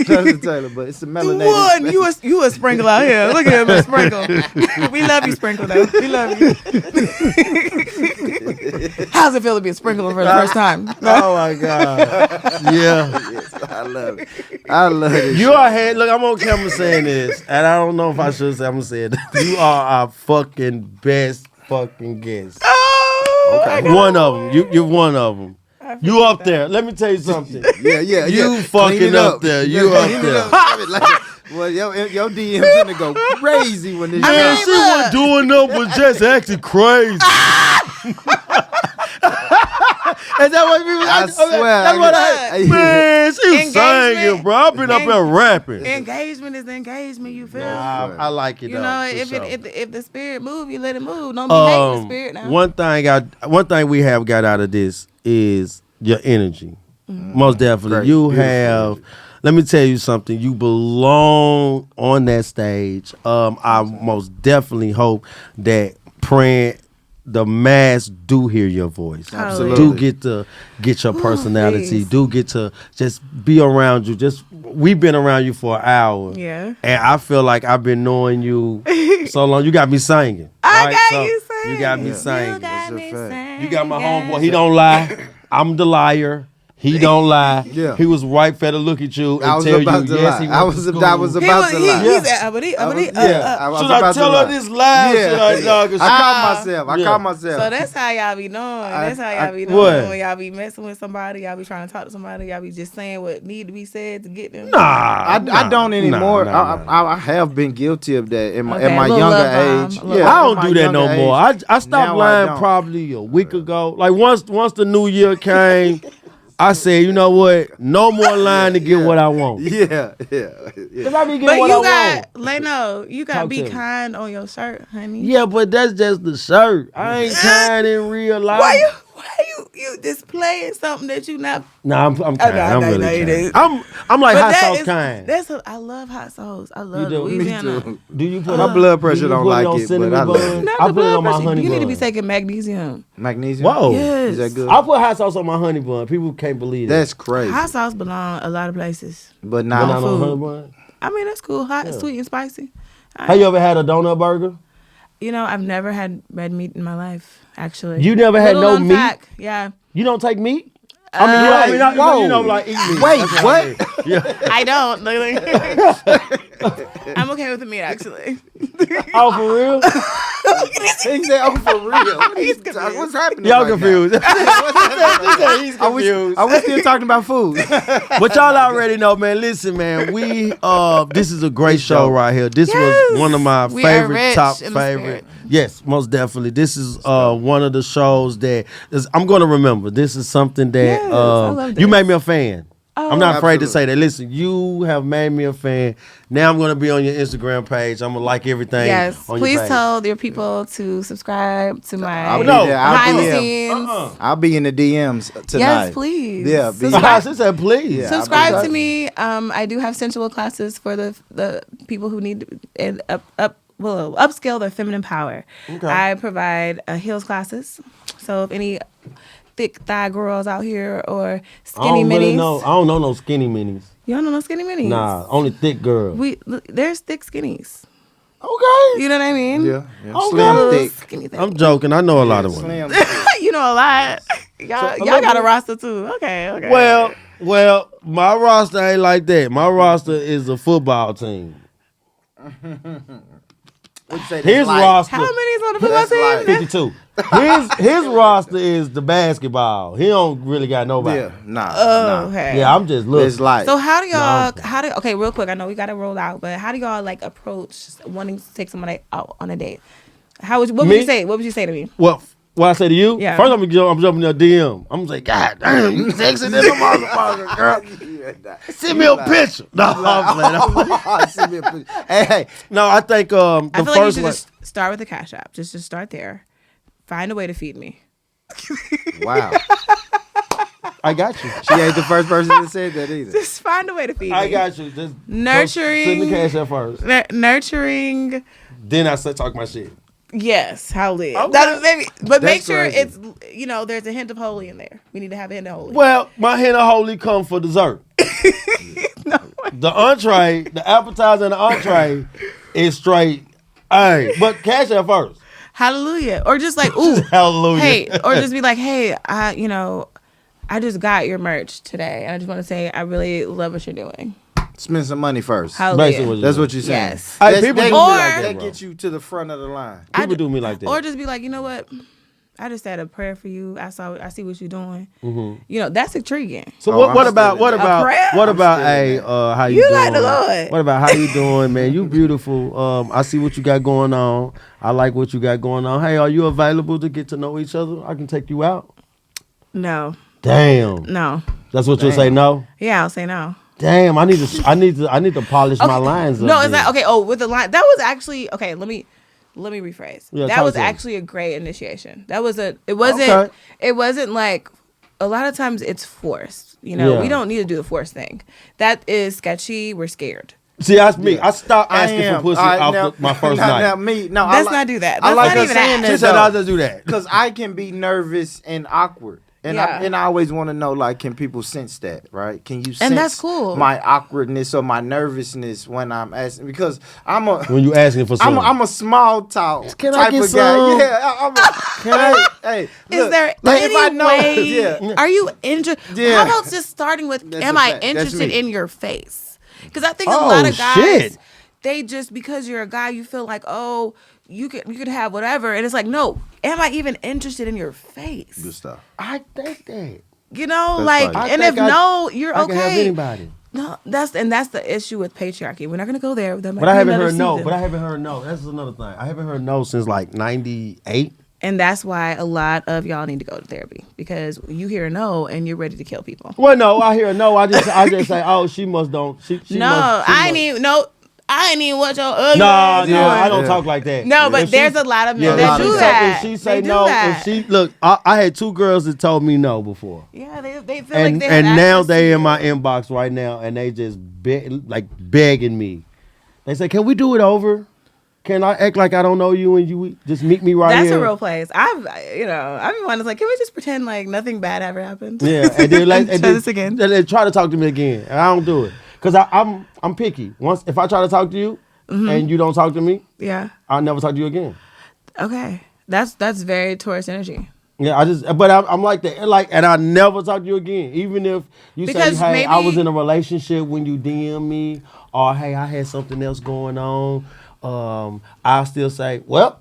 Shout out to Taylor, but it's a melanated. One, you a sprinkle out here. Look at him, a sprinkle. We love you, sprinkle though. We love you. How's it feel to be a sprinkler for the first time? Oh my God. Yeah. Yes, I love it. I love it. You are head. Look, I'm on camera saying this, and I don't know if I should say I'm saying it. You are our fucking best fucking guest. Oh, One of them. You're one of them. You up there. Let me tell you something. Yeah. You fucking Clean it up there. You up Clean it there. Like, well, your DM's gonna go crazy when this. Man, drop. she wasn't doing nothing but just acting crazy. Is that what people? I swear. That's what I. Man, she was Engagement. singing, bro. I've been up there rapping. engagement is engagement. You feel? I like it. You though, know, for sure. if the spirit move, you let it move. Don't be hating the spirit now. One thing we have got out of this is your energy. Most definitely. Great. You Beautiful have. energy. Let me tell you something. You belong on that stage. I most definitely hope that praying the mass do hear your voice. Absolutely. Do get to get your personality. please. Do get to just be around you. We've been around you for an hour. Yeah. And I feel like I've been knowing you so long. You got me singing. I right? got So you singing. You got me You singing. got me That's a fact. singing. You got my homeboy. He don't lie. I'm the liar. He don't lie. Yeah. He was right for to look at you and I was tell about you to yes. lie. He I went was to about school. to lie. He said, uppity. I was Should about I to tell her lie. this live? Should I, dog? I caught myself. I Yeah. caught myself. So that's how y'all be doing. That's how y'all be what? doing. When y'all be messing with somebody, y'all be trying to talk to somebody, y'all be just saying what need to be said to get them. Nah, I don't anymore. Nah. I have been guilty of that in my, Okay, at my a little younger love bomb, age. a little- I in don't my do that no younger more. age. I stopped Now I lying don't. probably a week ago. Like once the new year came, I said, you know what? No more lying to get what I want. Yeah. Cause I be getting But what I you want. got, Leno, you got Talk be to me. kind on your shirt, honey. Yeah, but that's just the shirt. I ain't kind in real life. Why you displaying something that you not? Nah, I'm kind. I'm no, really no, you kind. didn't. I'm like But hot that sauce is- kind. That's I love hot sauce. I love do? Me Louisiana. too. Do you put My blood pressure do you don't put like on it, cinnamon but I love bun? it. Not I the put it blood on my pressure. honey You bun. need to be taking magnesium. Magnesium. Whoa. Yes. Is that good? I put hot sauce on my honey bun. People can't believe that. That's crazy. Hot sauce belong a lot of places. But But now not on food. honey bun. I mean, that's cool. Hot, sweet, and spicy. Have you ever had a donut burger? You know, I've never had red meat in my life. Actually, You never had Little no known meat? fact, yeah, You don't take meat? I mean, whoa. you know, like eat meat. Wait, That's I what? mean. Yeah. I don't. I'm okay with the meat actually. Oh, for real? He said, "Oh, for real? What He's is- confused. What's happening? Y'all right now? confused. What's happening? He's Are we still talking about food? But y'all already know, man. Listen, man. This is a great show right here. This Yes. was one of my We are favorite, rich top in the favorite. spirit. Yes, most definitely. This is one of the shows that I'm going to remember. This is something that Yes, I love you this. made me a fan. Oh. I'm not afraid to Absolutely. say that. Listen, you have made me a fan. Now I'm going to be on your Instagram page. I'm going to like everything. Yes, on please your page. tell your people to subscribe to my I'll be No. there. I'll behind be the there. scenes. I'll be in the DMs tonight. Yes, please. Yeah, be- Subscribe. She said, please. Yeah. Subscribe Okay. to me. I do have sensual classes for the people who need to upscale their feminine power. Okay. I provide heels classes. So if any thick thigh girls out here or I skinny don't minis, really know. I don't know no skinny minis. you don't know no skinny minis. Nah, only thick girls. There's thick skinnies. Okay. You know what I mean? Yeah. Okay. Slim Little thick. skinny thing. I'm joking. I know a lot of women. Slim. You know a lot. Y'all got a roster too. Okay. Well, my roster ain't like that. My roster is a football team. His roster. How many is on the football team? 52. His roster is the basketball. He don't really got nobody. Yeah, nah. Okay. Yeah, I'm just looking. It's like So how do y'all? Okay, real quick. I know we got to roll out, but how do y'all like approach wanting to take somebody out on a date? What would you say? What would you say to me? What I say to you? Yeah. First, I'm jumping your DM. I'm gonna say, God damn, you sexy than a motherfucker, girl. Send me a picture. No, I'm Send me a picture. Hey, no, I think I the feel like you first should one. just start with the Cash App. Just start there. Find a way to feed me. wow. I got you. She ain't the first person that said that either. Just find a way to feed me. I got you. Just Nurturing. send the cash up first. Nurturing. Then I start talking my shit. Yes, holy. Okay. But make sure crazy. it's there's a hint of holy in there. We need to have a hint of holy. Well, my hen of holy come for dessert. No. The entree, the appetizer and the entree is straight. Hey, but cash up first. Hallelujah. Or just like, ooh. Hallelujah. Hey, or just be like, hey, I just got your merch today. And I just want to say I really love what you're doing. Spend some money first. Hallelujah. That's what you're saying. Yes. Hey, people do me like that that, bro. gets you to the front of the line. People do me like that. Or just be like, you know what? I just said a prayer for you. I see what you're doing. Mm-hmm. That's intriguing. So I'm what still about in what that. about A prayer? what about I'm still how you You doing? like the Lord. What about how you doing, man? You beautiful. I see what you got going on. I like what you got going on. Hey, are you available to get to know each other? I can take you out. No. Damn. No. That's what you'll say. No. Yeah, I'll say no. Damn. I need to polish my lines up. No, it's then. not okay. Oh, with the line, that was actually okay. Let me rephrase. Yeah, that talk was to me. actually a great initiation. It wasn't like a lot of times it's forced. Yeah. We don't need to do the forced thing. That is sketchy. We're scared. See, that's me. I stopped I asking am. for pussy All right, after my first now, night. Now, me, no, Let's not do that. I Let's like not her even saying ask. that. She said I'll just do that. Because I can be nervous and awkward. And Yeah. I always want to know, like, can people sense that, right? Can you sense And that's cool. my awkwardness or my nervousness when I'm asking? Because I'm a When you asking for something. I'm a small talk Can I type get of guy. some? Yeah, I'm a, hey, Is look, there like, any if I know, way? yeah. Are you interested? Yeah. How about just starting with, That's am a I fact. That's interested me. in your face? Because I think a Oh, lot of guys, shit. they just, because you're a guy, you feel like, oh, you could have whatever. And it's like, no, am I even interested in your face? Good stuff. I think that. You know, That's like, funny. and I if think no, you're I okay. can have anybody. No, that's the issue with patriarchy. We're not gonna go there. But I haven't heard no. That's another thing. I haven't heard no since like 98. And that's why a lot of y'all need to go to therapy, because you hear a no and you're ready to kill people. Well, no, I hear no. I just say, oh, she must don't. She No, must, I ain't even what your ugly No, ass no, I doing. don't Yeah. talk like that. No, but If there's she- a lot of men Yeah, that if do she that. Say, if she say They do no, that. if she look, I had 2 girls that told me no before, Yeah, they feel and like they have now access they to in you. my inbox right now, and they just begging me. They say, "Can we do it over? Can I act like I don't know you and you just meet me right That's here?" a real place. I've been wanting to like, can we just pretend like nothing bad ever happened? Yeah, and then Try this again. They try to talk to me again, and I don't do it because I'm picky. Once if I try to talk to you and you don't talk to me, Yeah. I'll never talk to you again. Okay. That's very Taurus energy. Yeah, I'm like that. Like, and I never talk to you again. Even if you Because say, hey, I maybe- was in a relationship when you DM me, or hey, I had something else going on. I'll still say, well,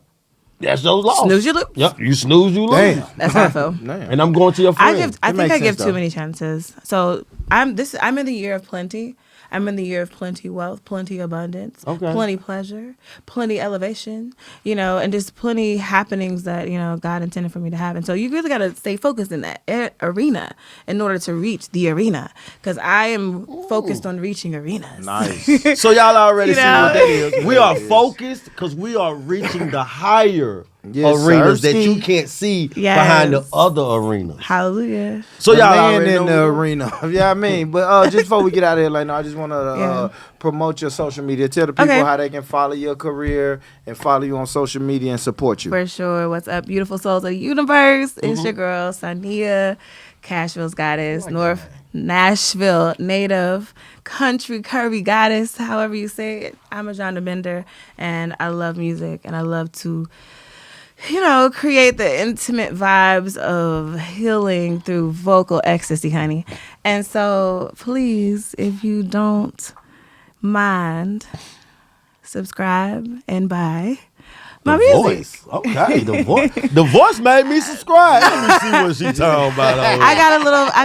that's your loss. Snooze, you lose. Yep, you snooze, you lose. Damn. That's how I feel. Damn. And I'm going to your I friend. think makes I give sense, too though. many chances. So I'm in the year of plenty. I'm in the year of plenty wealth, plenty abundance, Okay. plenty pleasure, plenty elevation, and just plenty happenings that, God intended for me to have. And so you really got to stay focused in that arena in order to reach the arena, because I am focused on reaching arenas. Nice. So y'all already You see know? what that is. We are It is. focused because we are reaching the higher Yes, arenas that sirski. you can't see Yes. behind the other arenas. Hallelujah. So The y'all man already in know the what we arena. Yeah, I mean, but just before we get out of here, like, no, I just want to Yeah. promote your social media. Tell the people Okay. how they can follow your career and follow you on social media and support you. For sure. What's up, beautiful souls of the universe? It's your girl, Saaneah, Cashville's goddess, North Nashville native, country curvy goddess, however you say it. I'm a genre bender, and I love music, and I love to create the intimate vibes of healing through vocal ecstasy, honey. And so please, if you don't mind, subscribe and buy my music. Voice. Okay, the voice. The voice made me subscribe. Let me see what she talking about. I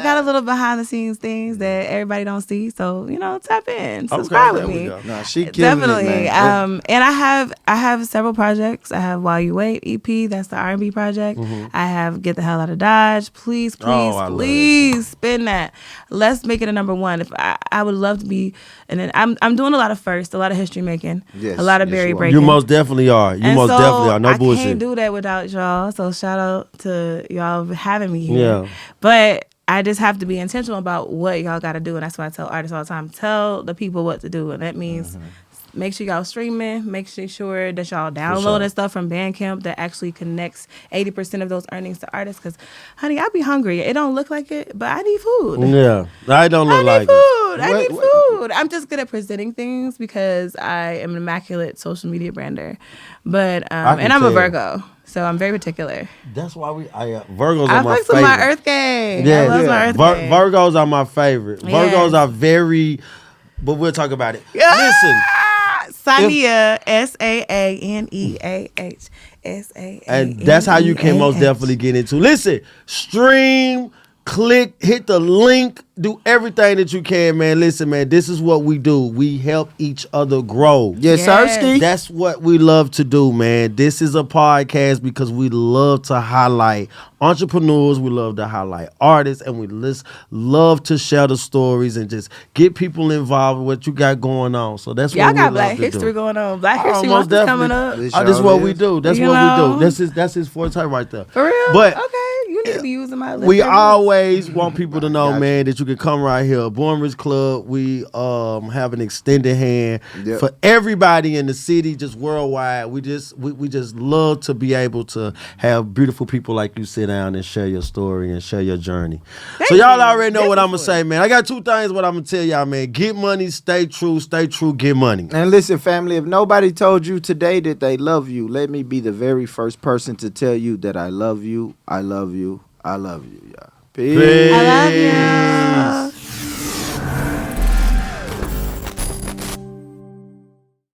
got a little behind the scenes things that everybody don't see. So tap in, subscribe with me. No, she killing Definitely. it, man. And I have several projects. I have While You Wait EP. That's the R&B project. I have Get the Hell Out of Dodge. Please spin that. Let's make it a number one. If I would love to be, and then I'm doing a lot of first, a lot of history making, a lot of berry breaking. You most definitely are. Definitely are. No bullshit. I can't do that without y'all. So shout out to y'all having me here. Yeah. But I just have to be intentional about what y'all got to do. And that's why I tell artists all the time, tell the people what to do. And that means make sure y'all streaming, make sure that y'all downloading stuff from Bandcamp that actually connects 80% of those earnings to artists. Because, honey, I be hungry. It don't look like it, but I need food. Yeah. I don't look like it. I need food. I'm just good at presenting things because I am an immaculate social media brander. But and I'm a Virgo, so I'm very particular. That's why Virgos are my favorite. With my Earth game. Yeah, I love my Earth game. Virgos are my favorite. Yes. Virgos are very, but we'll talk about it. Listen. Saaneah, Saaneah, Saaneah. And that's how you can most definitely get into. Listen, stream, click, hit the link, do everything that you can, man. Listen, man, this is what we do. We help each other grow. Yes, sir. That's what we love to do, man. This is a podcast because we love to highlight entrepreneurs, we love to highlight artists, and we love to share the stories and just get people involved with what you got going on. So that's what we love to do. Y'all got Black History going on. Black History Month is coming up. This is what we do. That's what we do. That's his forte right there. For real? But okay, you need to be using my list. We always want people to know, man, that you can come right here. Born Rich Club, we have an extended hand for everybody in the city, just worldwide. We just love to be able to have beautiful people like you sit down and share your story and share your journey. So y'all already know what I'm gonna say, man. I got two things what I'm gonna tell y'all, man. Get money, stay true, get money. And listen, family, if nobody told you today that they love you, let me be the very first person to tell you that I love you. I love you. I love you, y'all. Peace. I love you.